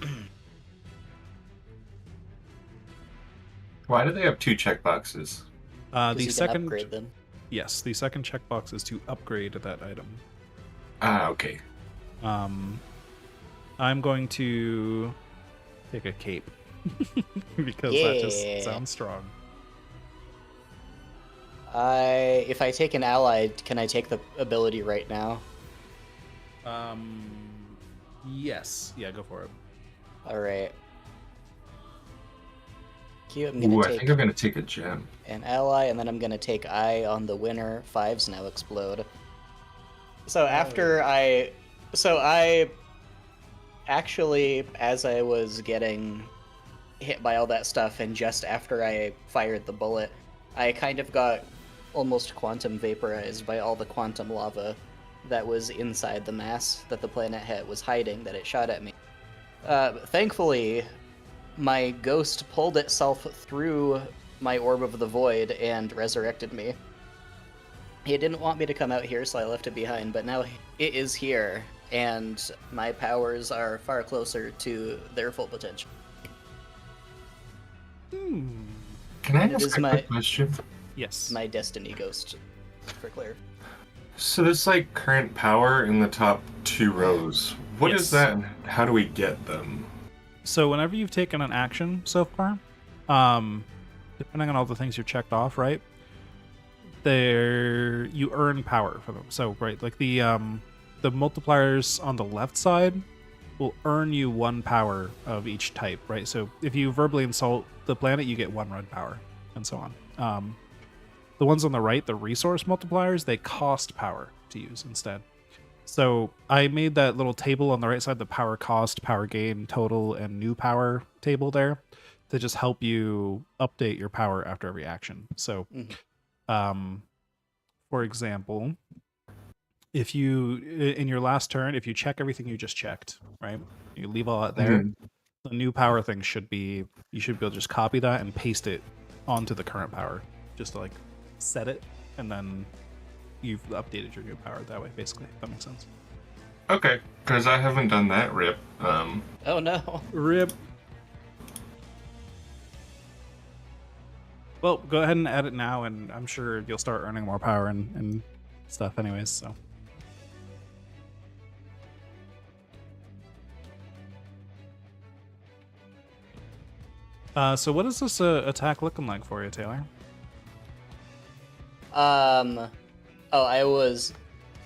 Why do they have 2 checkboxes? Because The you can second, upgrade them. yes, the second checkbox is to upgrade that item. Ah, okay. I'm going to take a cape because that just sounds strong. If I take an ally, can I take the ability right now? Yes, yeah, go for it. All right. Cute. I'm Ooh, gonna I take think I'm gonna take a gem. an ally, and then I'm gonna take eye on the winner. 5s now explode. So I actually, as I was getting hit by all that stuff, and just after I fired the bullet, I kind of got almost quantum vaporized by all the quantum lava that was inside the mass that the planet was hiding, that it shot at me. Thankfully, my ghost pulled itself through my orb of the void and resurrected me. It didn't want me to come out here, so I left it behind, but now it is here, and my powers are far closer to their full potential. Can I And it ask is a my- quick question? Yes. My destiny ghost, for clear. So this like current power in the top 2 rows. What is Yes. that and how do we get them? So whenever you've taken an action so far, depending on all the things you checked off, right? There you earn power for them. So right, like the multipliers on the left side will earn you 1 power of each type, right? So if you verbally insult the planet, you get 1 red power, and so on. The ones on the right, the resource multipliers, they cost power to use instead. So I made that little table on the right side, the power cost, power gain, total, and new power table there to just help you update your power after every action. So, for example, if you, in your last turn, if you check everything you just checked, right? You leave all that there, the new power thing should be, you should be able to just copy that and paste it onto the current power. Just to like set it, and then you've updated your new power that way, basically, if that makes sense. Okay, because I haven't done that, Rip. Oh no. Rip. Well, go ahead and add it now, and I'm sure you'll start earning more power and stuff anyways, so. So what is this attack looking like for you, Taylor? Oh,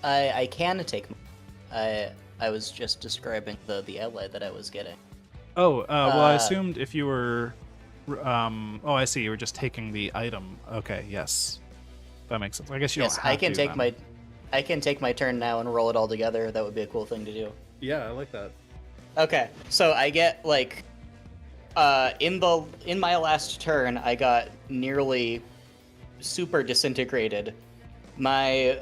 I can take. I was just describing the ally that I was getting. Oh, well, I assumed if you were, oh, I see, you were just taking the item. Okay, yes, that makes sense. I guess you Yes, don't have I can to, take then. I can take my turn now and roll it all together. That would be a cool thing to do. Yeah, I like that. Okay, so I get like, in my last turn, I got nearly super disintegrated. My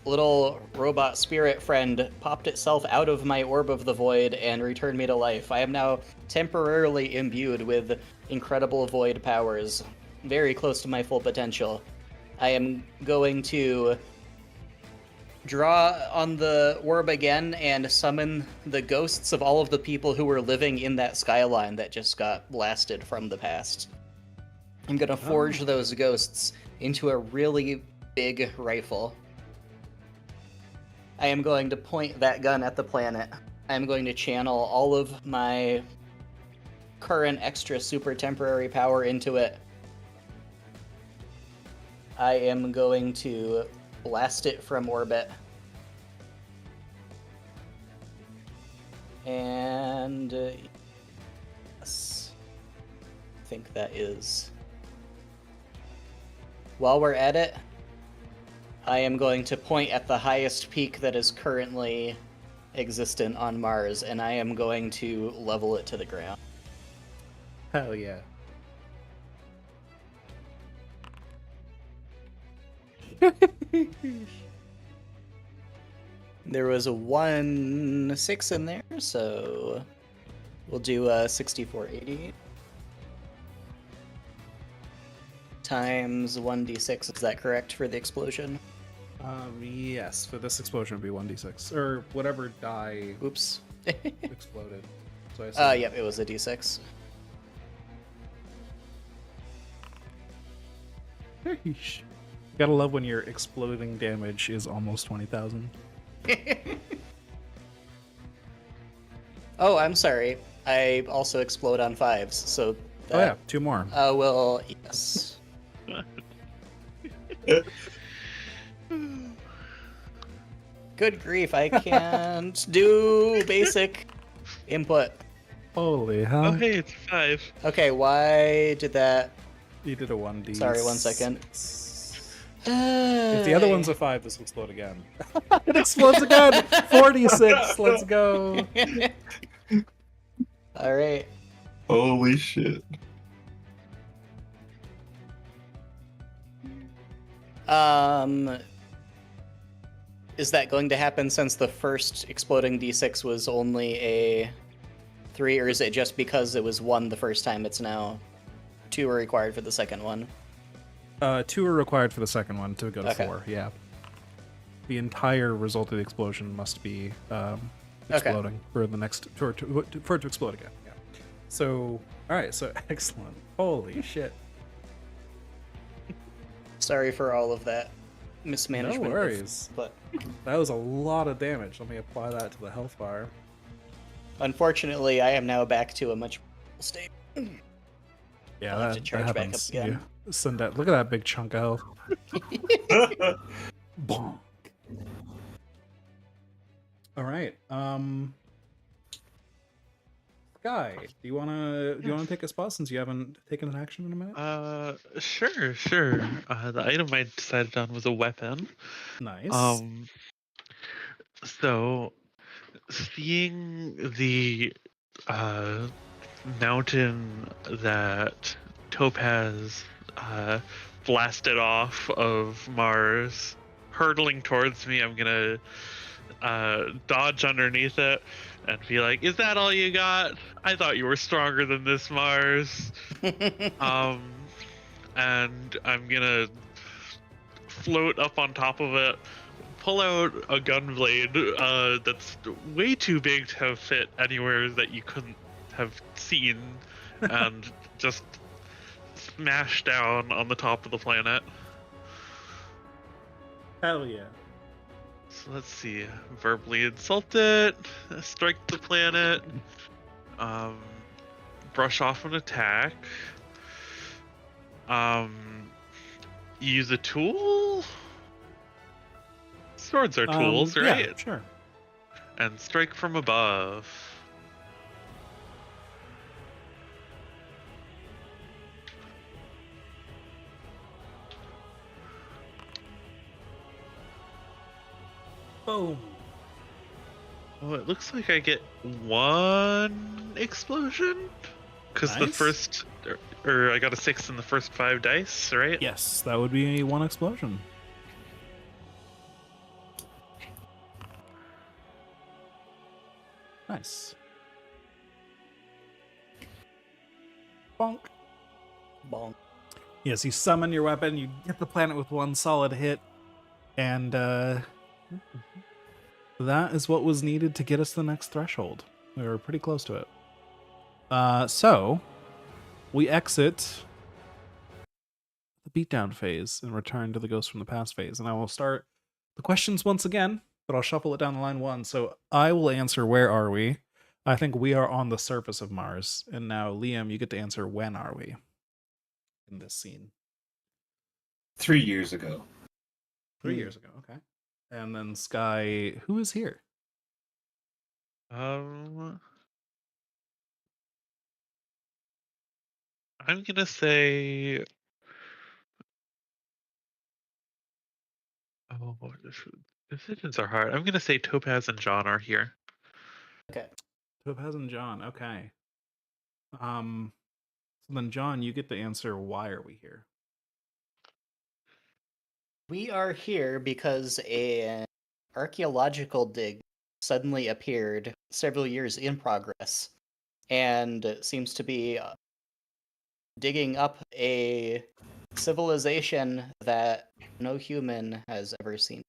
little robot spirit friend popped itself out of my orb of the void and returned me to life. I am now temporarily imbued with incredible void powers, very close to my full potential. I am going to draw on the orb again and summon the ghosts of all of the people who were living in that skyline that just got blasted from the past. I'm gonna forge those ghosts into a really big rifle. I am going to point that gun at the planet. I am going to channel all of my current extra super temporary power into it. I am going to blast it from orbit. And yes, I think that is. While we're at it, I am going to point at the highest peak that is currently existent on Mars, and I am going to level it to the ground. Hell yeah. There was a 1-6 in there, so we'll do 6480 times 1d6. Is that correct for the explosion? Yes, for this explosion would be 1d6 or whatever die Oops. exploded. So I assume- Yep, it was a d6. Sheesh. Gotta love when your exploding damage is almost 20,000. Oh, I'm sorry. I also explode on 5s, so that, Oh yeah, 2 more. well, yes. Good grief, I can't do basic input. Holy Oh, hell. hey, it's 5. Okay, why did that? You did a 1d. Sorry, 1 second. If the other one's a 5, this will explode again. It explodes again! 46, let's go. Alright. Holy shit. Is that going to happen since the first exploding d6 was only a 3, or is it just because it was 1 the first time it's now 2 are required for the second one? 2 are required for the second one to go to Okay. 4, yeah. The entire result of the explosion must be exploding for the next for it to explode again. Yeah. So, all right. So excellent. Holy shit. Sorry for all of that mismanagement. No worries. But That was a lot of damage. Let me apply that to the health bar. unfortunately, I am now back to a much state. Yeah, I'll have to that charge back up happens. again. Yeah. Send that. Look at that big chunk of health. Bonk. All right. Sky, do you wanna take a spot since you haven't taken an action in a minute? Sure, sure. The item I decided on was a weapon. Nice. So seeing the mountain that Topaz blasted off of Mars hurtling towards me, I'm gonna dodge underneath it and be like, "Is that all you got? I thought you were stronger than this, Mars." And I'm gonna float up on top of it, pull out a gun blade that's way too big to have fit anywhere that you couldn't have seen, and just smash down on the top of the planet. Hell yeah. So let's see. Verbally insult it, strike the planet, brush off an attack, use a tool? Swords are tools, right? Yeah, sure. And strike from above. Boom. Oh, it looks like I get 1 explosion? Because the Nice. first, or I got a 6 in the first 5 dice, right? Yes, that would be 1 explosion. Nice. Bonk. Bonk. Yes, you summon your weapon, you hit the planet with 1 solid hit, and That is what was needed to get us the next threshold. We were pretty close to it. So we exit the beatdown phase and return to the Ghost from the Past phase. And I will start the questions once again, but I'll shuffle it down the line one. So I will answer, where are we? I think we are on the surface of Mars. And now, Liam, you get to answer, when are we in this scene? 3 years ago. 3 years ago, okay. And then Sky, who is here? I'm gonna say. Oh, decisions are hard. I'm gonna say Topaz and John are here. Okay. Topaz and John, okay. So then, John, you get to answer, why are we here? We are here because an archaeological dig suddenly appeared several years in progress and seems to be digging up a civilization that no human has ever seen.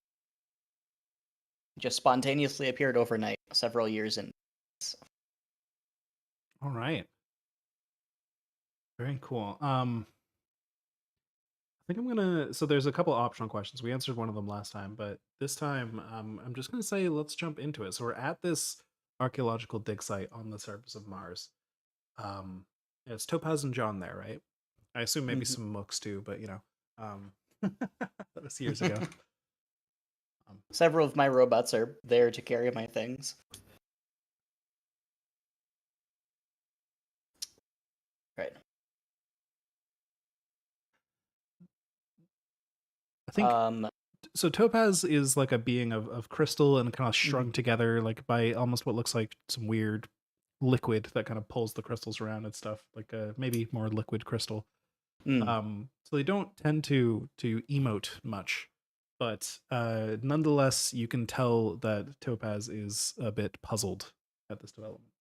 Just spontaneously appeared overnight, several years in. All right. Very cool. I think I'm gonna. So there's a couple optional questions. We answered one of them last time, but this time, I'm just gonna say let's jump into it. So we're at this archaeological dig site on the surface of Mars. It's Topaz and John there, right? I assume maybe some mooks too, but that was years ago. Several of my robots are there to carry my things. Right. I think so. Topaz is like a being of crystal and kind of strung together, like by almost what looks like some weird liquid that kind of pulls the crystals around and stuff, like a maybe more liquid crystal. So they don't tend to emote much, but nonetheless, you can tell that Topaz is a bit puzzled at this development.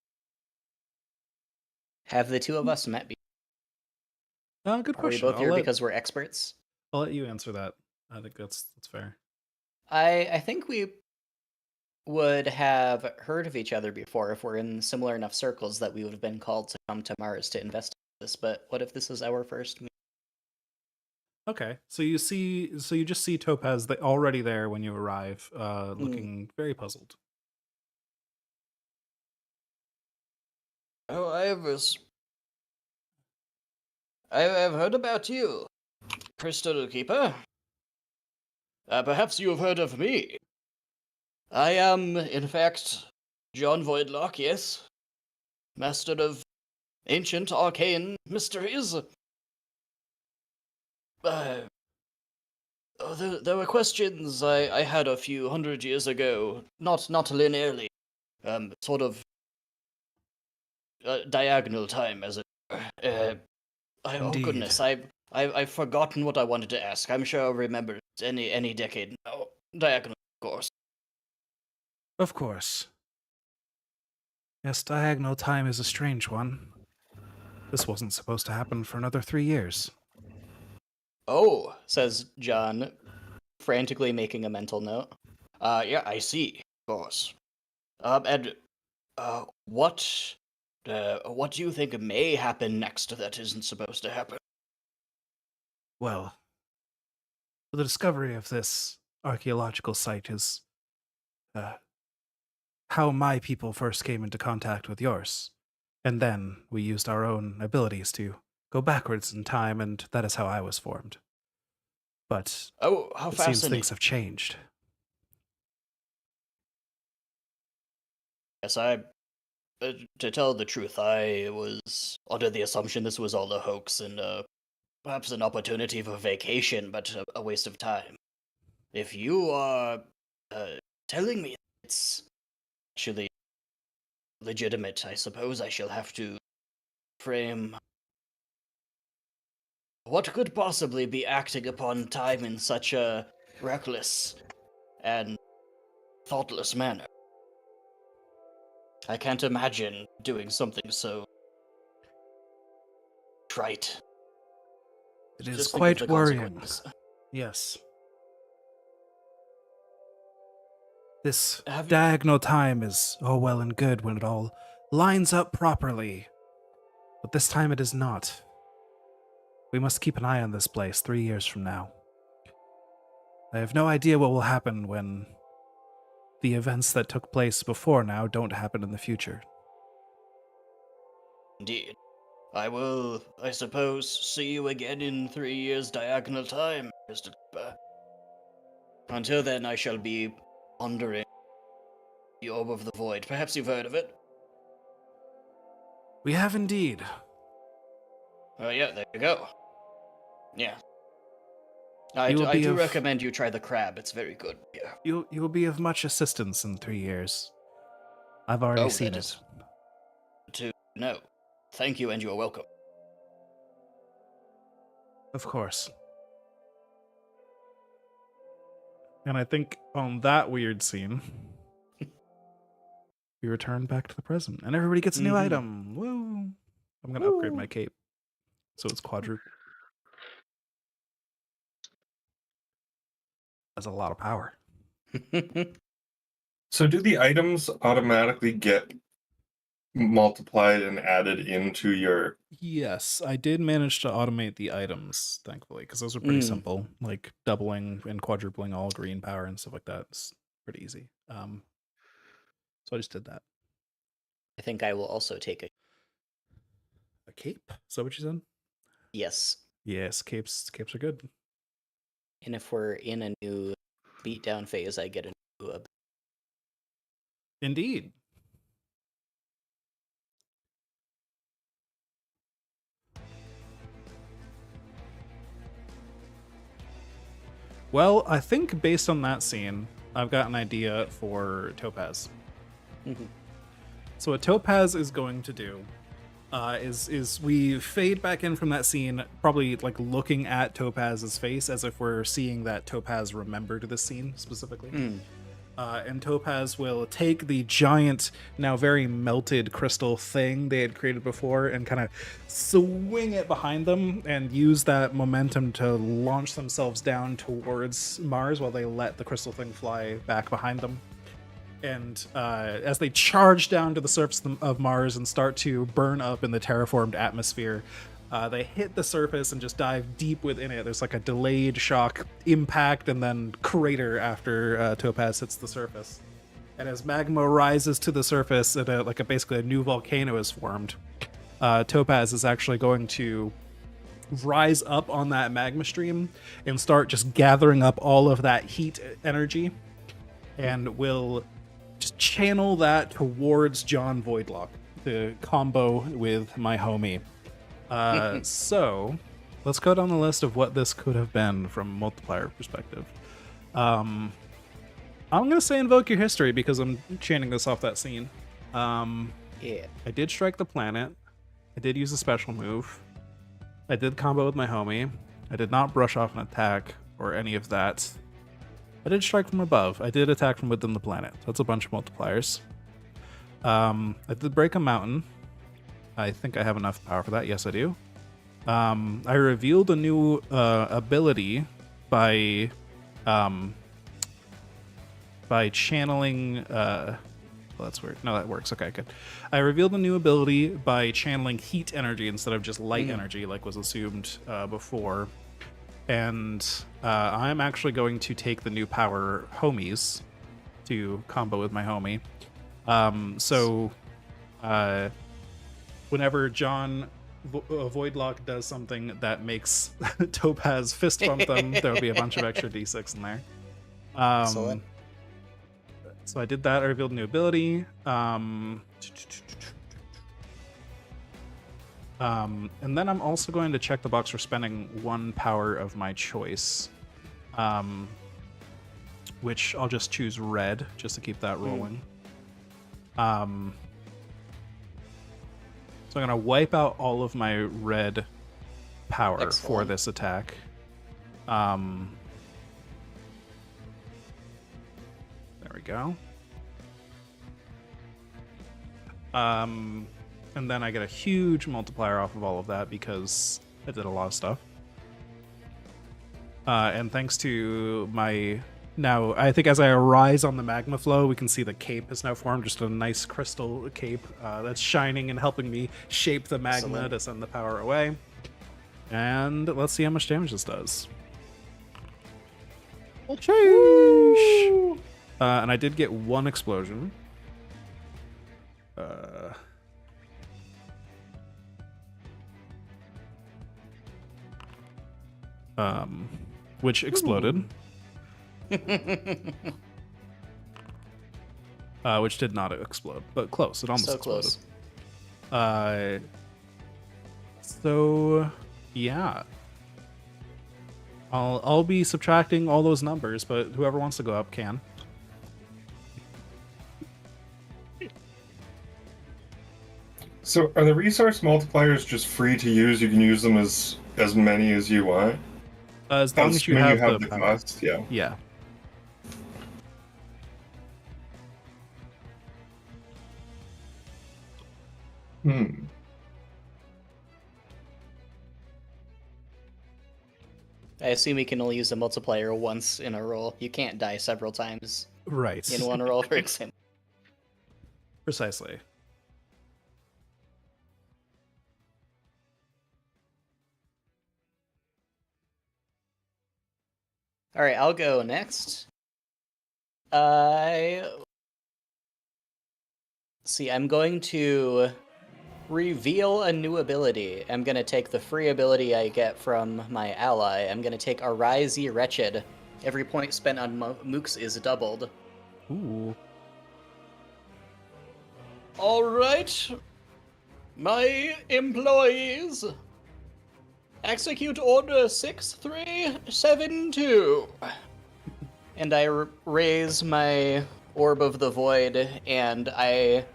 Have the two of us met before? Good Are we question. both here because we're experts? I'll let you answer that. I think that's fair. I think we would have heard of each other before if we're in similar enough circles that we would have been called to come to Mars to investigate this. But what if this is our first meeting? Okay, so you just see Topaz already there when you arrive, looking very puzzled. Oh, I have heard about you, Crystal Keeper. Perhaps you have heard of me. I am, in fact, John Voidlock, yes. Master of ancient arcane mysteries. There were questions I had a few hundred years ago, not linearly, sort of diagonal time, as it were. Oh goodness, I've forgotten what I wanted to ask. I'm sure I'll remember it any decade now. Diagonal, of course. Of course. Yes, diagonal time is a strange one. This wasn't supposed to happen for another 3 years. Oh, says John, frantically making a mental note. Yeah, I see, of course. And what do you think may happen next that isn't supposed to happen? Well, the discovery of this archaeological site is how my people first came into contact with yours. And then we used our own abilities to go backwards in time, and that is how I was formed. But Oh, how it fascinating. seems things have changed. Yes, to tell the truth, I was under the assumption this was all a hoax and perhaps an opportunity for vacation, but a waste of time. If you are telling me it's actually legitimate, I suppose I shall have to frame what could possibly be acting upon time in such a reckless and thoughtless manner. I can't imagine doing something so trite. It is Just think of quite the worrying. consequences. Yes. This Have you- diagonal time is all well and good when it all lines up properly, but this time it is not. We must keep an eye on this place 3 years from now. I have no idea what will happen when the events that took place before now don't happen in the future. Indeed. I will, I suppose, see you again in 3 years' diagonal time, Mr. Cooper. Until then, I shall be pondering the Orb of the Void. Perhaps you've heard of it? We have indeed. Oh, yeah, there you go. Yeah. I, You will I be do of- recommend you try the crab. It's very good. Yeah. You will be of much assistance in 3 years. I've already Oh, seen that it. is to know. Thank you, and you are welcome. Of course. And I think on that weird scene, we return back to the present, and everybody gets a new Mhm. item. Woo! I'm gonna upgrade my cape, so it's quadruple. That's a lot of power. So do the items automatically get multiplied and added into your... Yes, I did manage to automate the items, thankfully, because those are pretty Mm. simple, like doubling and quadrupling all green power and stuff like that. It's pretty easy. So I just did that. I think I will also take a A cape? Is that what you said? yes. Yes, capes are good. And if we're in a new beatdown phase, I get a new Indeed. Well, I think based on that scene, I've got an idea for Topaz. Mhm. So what Topaz is going to do is we fade back in from that scene, probably like looking at Topaz's face as if we're seeing that Topaz remembered this scene specifically. Mm. And Topaz will take the giant, now very melted crystal thing they had created before and kind of swing it behind them and use that momentum to launch themselves down towards Mars while they let the crystal thing fly back behind them. And as they charge down to the surface of Mars and start to burn up in the terraformed atmosphere, they hit the surface and just dive deep within it. There's like a delayed shock impact and then crater after Topaz hits the surface. And as magma rises to the surface, basically a new volcano is formed. Topaz is actually going to rise up on that magma stream and start just gathering up all of that heat energy, and will just channel that towards John Voidlock to combo with my homie. So let's go down the list of what this could have been from a multiplier perspective. I'm gonna say invoke your history because I'm chanting this off that scene. Yeah. I did strike the planet. I did use a special move. I did combo with my homie. I did not brush off an attack or any of that. I did strike from above. I did attack from within the planet. That's a bunch of multipliers. I did break a mountain. I think I have enough power for that. Yes, I do. I revealed a new ability by channeling. Well, that's weird. No, that works. Okay, good. I revealed a new ability by channeling heat energy instead of just light energy, like was assumed before. And I'm actually going to take the new power homies to combo with my homie. Whenever John Voidlock does something that makes Topaz fist bump them, there'll be a bunch of extra d6 in there. Excellent. So I did that. I revealed a new ability. And then I'm also going to check the box for spending 1 power of my choice, which I'll just choose red just to keep that rolling. So I'm going to wipe out all of my red power for Excellent. this attack. There we go. And then I get a huge multiplier off of all of that because I did a lot of stuff. And thanks to my Now, I think as I arise on the magma flow, we can see the cape has now formed, just a nice crystal cape that's shining and helping me shape the magma Excellent. to send the power away. And let's see how much damage this does. Sheesh. And I did get one explosion. Which exploded. Which did not explode, but close. It almost So exploded. close. So yeah. I'll be subtracting all those numbers, but whoever wants to go up can. So are the resource multipliers just free to use? You can use them as many as you want? As long as you Assuming have, the power. cost, yeah. Yeah. I assume you can only use the multiplier once in a roll. You can't die several times Right. in one roll, for example. Precisely. All right, I'll go next. See, I'm going to reveal a new ability. I'm going to take the free ability I get from my ally. I'm going to take Arise Ye Wretched. Every point spent on mooks is doubled. Ooh. All right, my employees, execute Order 6372. And I raise my Orb of the Void, and I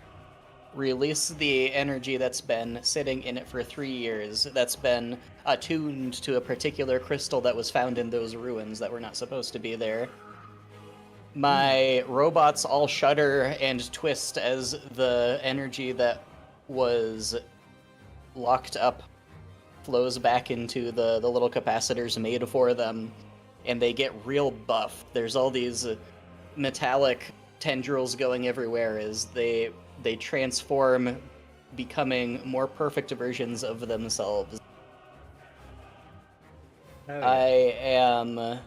release the energy that's been sitting in it for 3 years, that's been attuned to a particular crystal that was found in those ruins that were not supposed to be there. My robots all shudder and twist as the energy that was locked up flows back into the little capacitors made for them, and they get real buff. There's all these metallic tendrils going everywhere as they transform, becoming more perfect versions of themselves. I am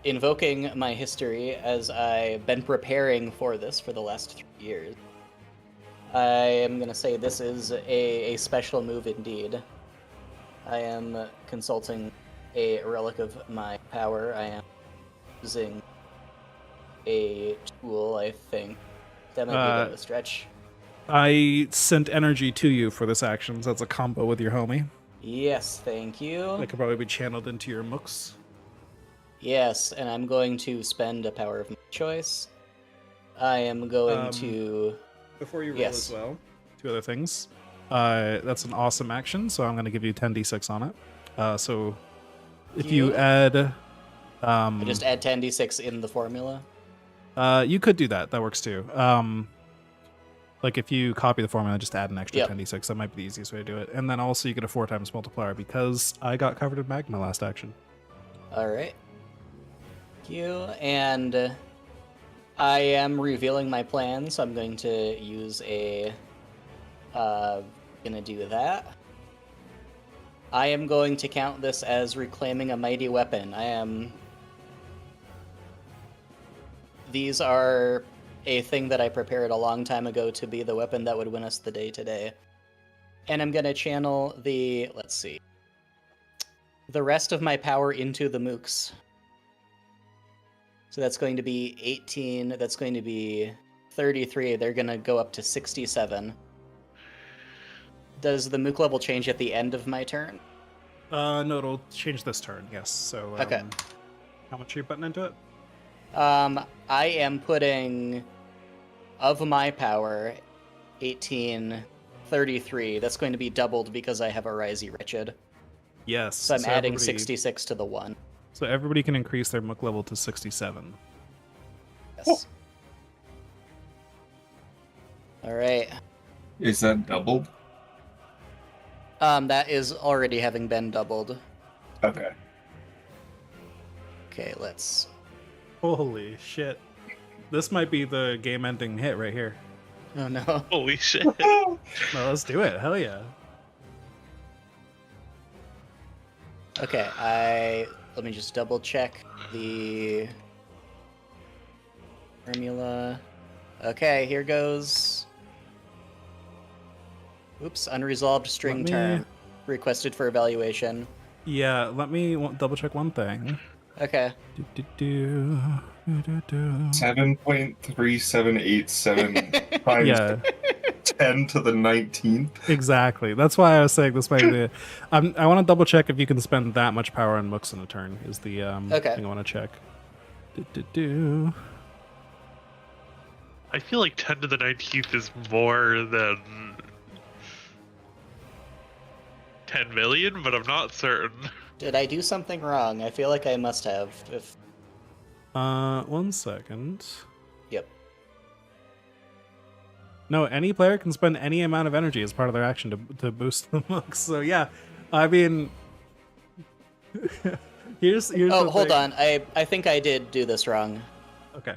invoking my history as I've been preparing for this for the last 3 years. I am going to say this is a special move indeed. I am consulting a relic of my power. I am using a tool, I think. That might be a bit of a stretch. I sent energy to you for this action, so that's a combo with your homie. Yes, thank you. That could probably be channeled into your mooks. Yes, and I'm going to spend a power of my choice. I am going to... Before you roll Yes. as well, 2 other things. That's an awesome action, so I'm going to give you 10d6 on it. So if you add... I just add 10d6 in the formula. You could do that. That works too. Like if you copy the formula, just add an extra Yep. 10d6. That might be the easiest way to do it. And then also you get a 4 times multiplier because I got covered in magma last action. All right. Thank you. And I am revealing my plan, so I'm going to use a... gonna do that. I am going to count this as reclaiming a mighty weapon. These are a thing that I prepared a long time ago to be the weapon that would win us the day today. And I'm gonna channel the... let's see. The rest of my power into the mooks. So that's going to be 18, that's going to be 33, they're gonna go up to 67. Does the mook level change at the end of my turn? No, it'll change this turn, yes. So, Okay. How much are you putting into it? I am putting, of my power, 1833. That's going to be doubled because I have a Risey Wretched. Yes. So I'm adding everybody- 66 to the 1. So everybody can increase their mook level to 67. Yes. Alright. Is that doubled? That is already having been doubled. Okay. Okay, let's... Holy shit. This might be the game-ending hit right here. Oh no. Holy shit. No, let's do it. Hell yeah. Okay, let me just double check the formula. Okay, here goes. Oops, unresolved string Let me- term requested for evaluation. Yeah, let me double check one thing. Okay. 7.3787 times Yeah, 10 to the 19th. exactly. That's why I was saying this might be the. I want to double check if you can spend that much power on mooks in a turn. Is the Okay. thing I want to check. I feel like 10 to the 19th is more than 10 million, but I'm not certain. Did I do something wrong? I feel like I must have. If 1 second. Yep. No, any player can spend any amount of energy as part of their action to boost the mooks. So yeah, I mean, here's. Oh, the hold thing. on. I think I did do this wrong. Okay.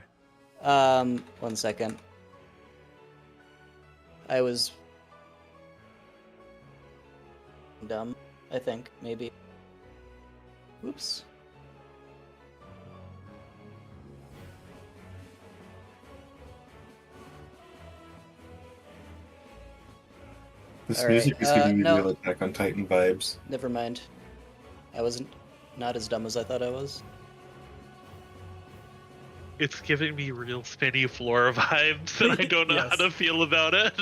1 second. I was dumb, I think, maybe. Oops. This All right, music is giving me no. real Attack on Titan vibes. Never mind. I wasn't not as dumb as I thought I was. It's giving me real spinny floor vibes, and I don't know Yes. how to feel about it.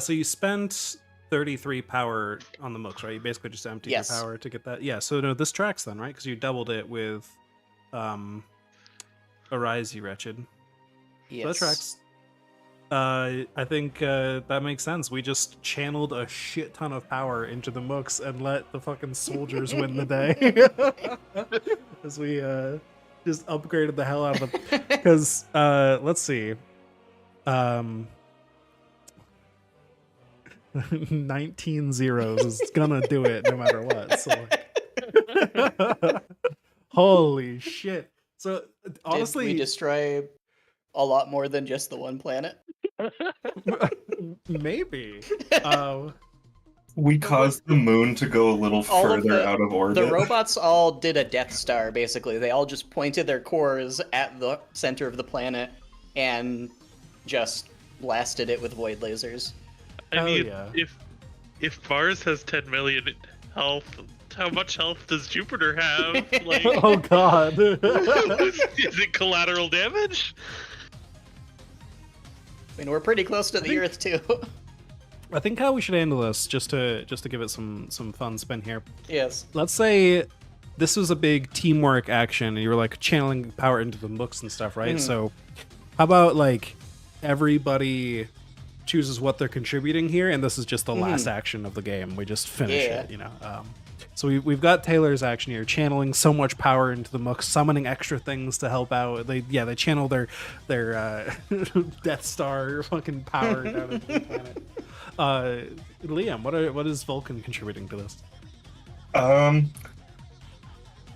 So you spent 33 power on the mooks, right? You basically just emptied Yes. your power to get that. Yeah. So no, this tracks then, right? Because you doubled it with, Arise, you wretched. Yes. So that tracks. I think that makes sense. We just channeled a shit ton of power into the mooks and let the fucking soldiers win the day. As we just upgraded the hell out of the. Because let's see, 19 zeros is gonna do it no matter what. So, holy shit! So honestly, Did we destroy a lot more than just the one planet? maybe. We caused the moon to go a little All of further the- out of orbit. The robots all did a Death Star, basically. They all just pointed their cores at the center of the planet and just blasted it with void lasers. I Hell mean, yeah. if Mars has 10 million health, how much health does Jupiter have? Like, Oh god. is it collateral damage? I mean, we're pretty close to the think- Earth, too. I think how we should handle this, just to give it some fun spin here. Yes. Let's say this was a big teamwork action, and you were like channeling power into the books and stuff, right? Mhm. So, how about like everybody chooses what they're contributing here, and this is just the last action of the game. We just finish Yeah. it, you know. So we've got Taylor's action here, channeling so much power into the mooks, summoning extra things to help out. They channel their Death Star fucking power down into the planet. Liam, what is Vulcan contributing to this?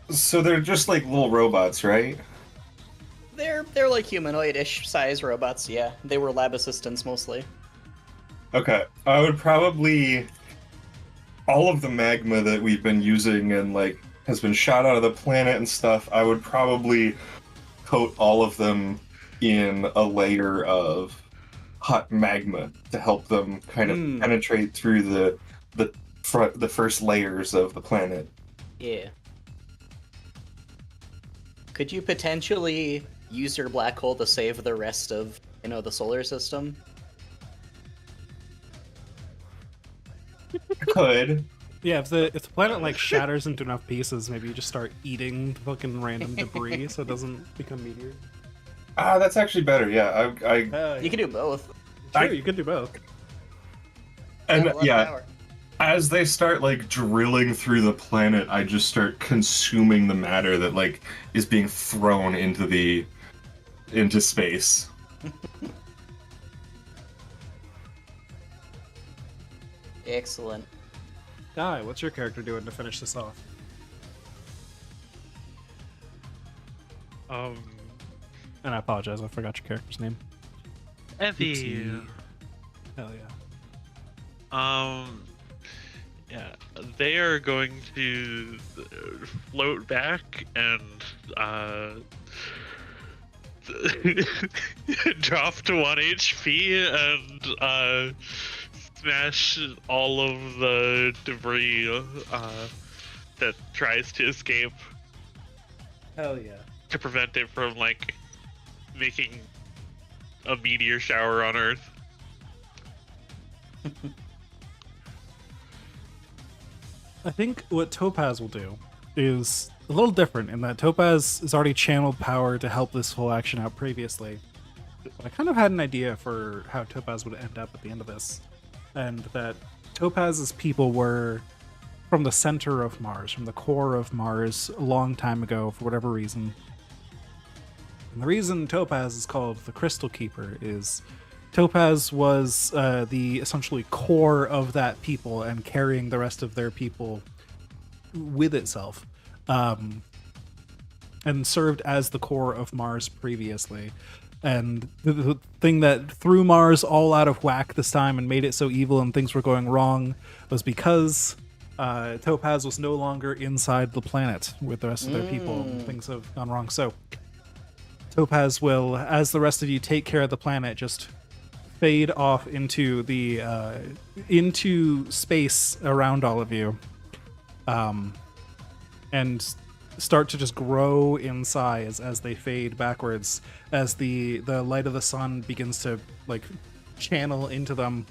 So they're just like little robots, right? They're like humanoid-ish size robots, yeah. They were lab assistants mostly. Okay, I would probably all of the magma that we've been using and like has been shot out of the planet and stuff. I would probably coat all of them in a layer of hot magma to help them kind of penetrate through the first layers of the planet. Yeah. Could you potentially use your black hole to save the rest of, the solar system? Could. Yeah, if the planet like shatters into enough pieces, maybe you just start eating fucking random debris so it doesn't become meteors. That's actually better. Yeah, You can do both. Sure, you could do both. They have and a lot of yeah, power. as they start like drilling through the planet, I just start consuming the matter that like is being thrown into space. Excellent. Guy, what's your character doing to finish this off? Um, And I apologize, I forgot your character's name. Evie. Hell yeah. Yeah, they are going to float back and drop to 1 HP and smash all of the debris that tries to escape Hell yeah. to prevent it from like making a meteor shower on Earth. I think what Topaz will do is a little different in that Topaz has already channeled power to help this whole action out previously. I kind of had an idea for how Topaz would end up at the end of this, and that Topaz's people were from the center of Mars, from the core of Mars, a long time ago for whatever reason. And the reason Topaz is called the Crystal Keeper is Topaz was the essentially core of that people and carrying the rest of their people with itself, and served as the core of Mars previously. And the thing that threw Mars all out of whack this time and made it so evil and things were going wrong was because Topaz was no longer inside the planet with the rest of their people. And things have gone wrong. So Topaz will, as the rest of you take care of the planet, just fade off into the into space around all of you, and start to just grow in size as they fade backwards, as the light of the sun begins to like channel into them,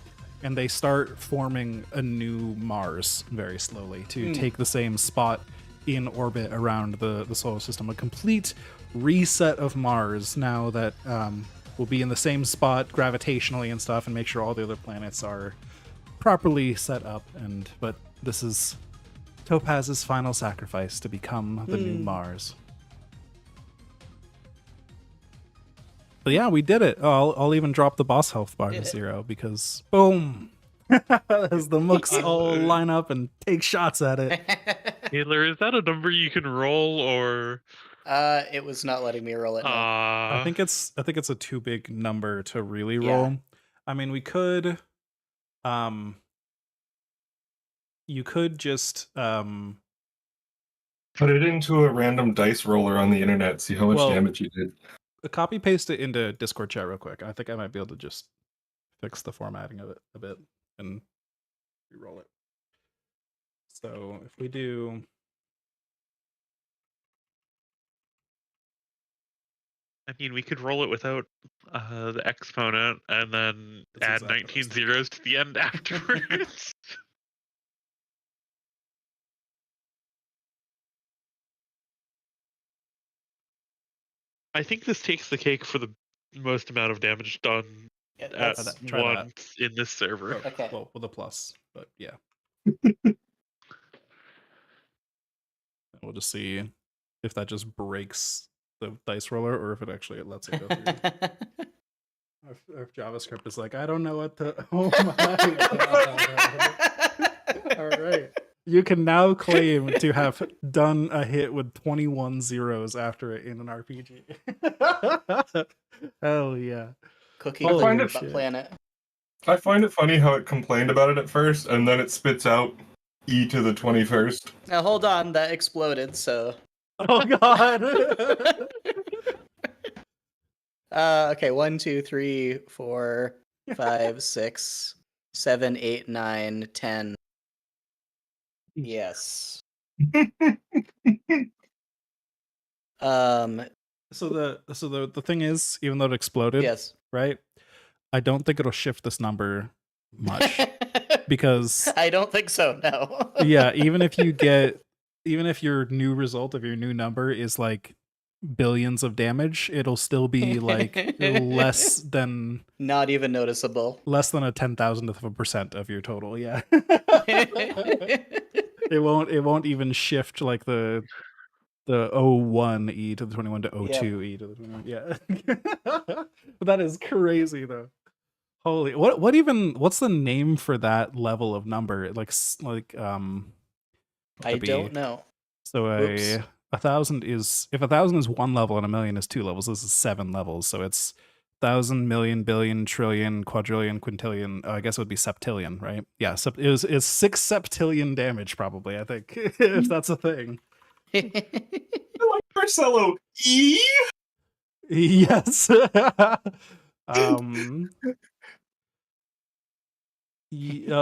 and they start forming a new Mars very slowly to take the same spot in orbit around the solar system. A complete reset of Mars now that will be in the same spot gravitationally and stuff, and make sure all the other planets are properly set up. But this is Topaz's final sacrifice to become the new Mars. But yeah, we did it. I'll even drop the boss health bar to 0 because boom, as the mooks all line up and take shots at it. Taylor, is that a number you can roll or? It was not letting me roll it. No. I think it's a too big number to really Yeah. roll. I mean, we could, you could just Put it into a random dice roller on the internet, see how much Well- damage you did. copy paste it into Discord chat real quick. I think I might be able to just fix the formatting of it a bit and re-roll it. So if we do, I mean, we could roll it without the exponent and then That's add exactly what I 19 was zeros to the end afterwards. I think this takes the cake for the most amount of damage done Yeah, at that's- Try that. once in this server. Okay. well, with a plus, but yeah. We'll just see if that just breaks the dice roller or if it actually lets it go through. If JavaScript is like, I don't know what to. Oh my god! All right, you can now claim to have done a hit with 21 zeros after it in an RPG. Hell yeah! Cookie Holy Clicker shit. but planet. I find it funny how it complained about it at first, and then it spits out e to the 21st. Now hold on, that exploded. So. Oh god! Okay. 1, 2, 3, 4, 5, 6, 7, 8, 9, 10. Yes. So the thing is, even though it exploded, Yes. right? I don't think it'll shift this number much because I don't think so. No. yeah, even if your new result of your new number is like billions of damage, it'll still be like less than Not even noticeable. a 10,000th of a percent of your total. Yeah, it won't even shift like the 01 e to the 21 to 02 e to the 21. Yeah, but that is crazy though. Holy, what's the name for that level of number? I don't know. So Oops. 1,000 is, if 1,000 is 1 level and 1,000,000 is 2 levels, this is 7 levels. So it's 1,000, million, billion, trillion, quadrillion, quintillion. Oh, I guess it would be septillion, right? Yeah, it's 6 septillion damage, probably, I think, if that's a thing. Marcelo, E? Yes. Oh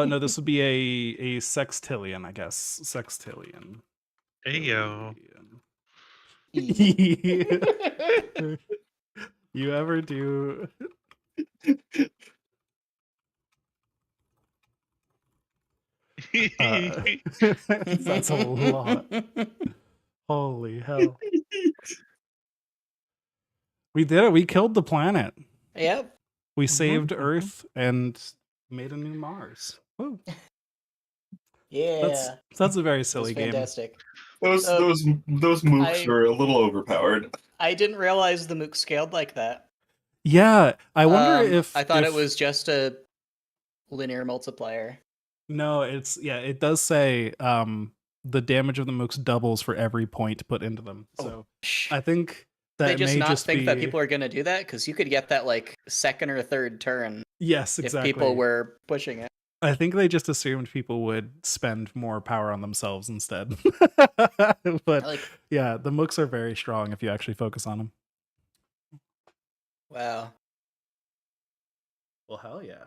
no, this would be a sextillion, I guess. Sextillion. Ayo. You ever do? That's a lot. Holy hell. We did it. We killed the planet. Yep. We saved Earth and made a new Mars. Woo. Yeah. That's a very It was silly game. fantastic. Those mooks are a little overpowered. I didn't realize the mook scaled like that. Yeah, I wonder if I thought it was just a linear multiplier. No, it does say the damage of the mooks doubles for every point put into them. So I think that they just may not just think be... that people are going to do that, because you could get that like second or third turn. Yes, exactly. If people were pushing it. I think they just assumed people would spend more power on themselves instead. But yeah, the mooks are very strong if you actually focus on them. Wow. Well, hell yeah.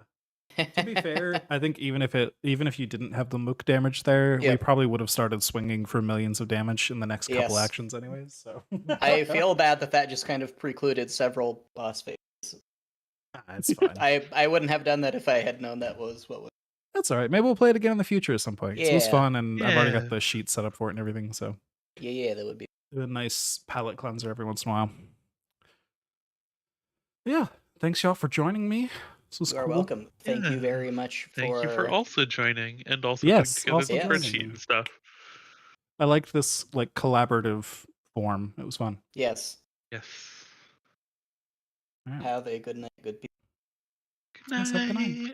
To be fair, I think even if you didn't have the mook damage there, we probably would have started swinging for millions of damage in the next couple actions anyways. So I feel bad that just kind of precluded several boss phases. It's fine. I wouldn't have done that if I had known that was what was. That's all right. Maybe we'll play it again in the future at some point. Yeah. It was fun, and I've already got the sheet set up for it and everything. So yeah, that would be a nice palate cleanser every once in a while. Yeah, thanks y'all for joining me. This was You are cool. welcome. Thank you very much. Thank you for also joining and also Yes, putting together the also spreadsheet and stuff. I liked this like collaborative form. It was fun. Yes. Yes. Have a good night, good people. Good night.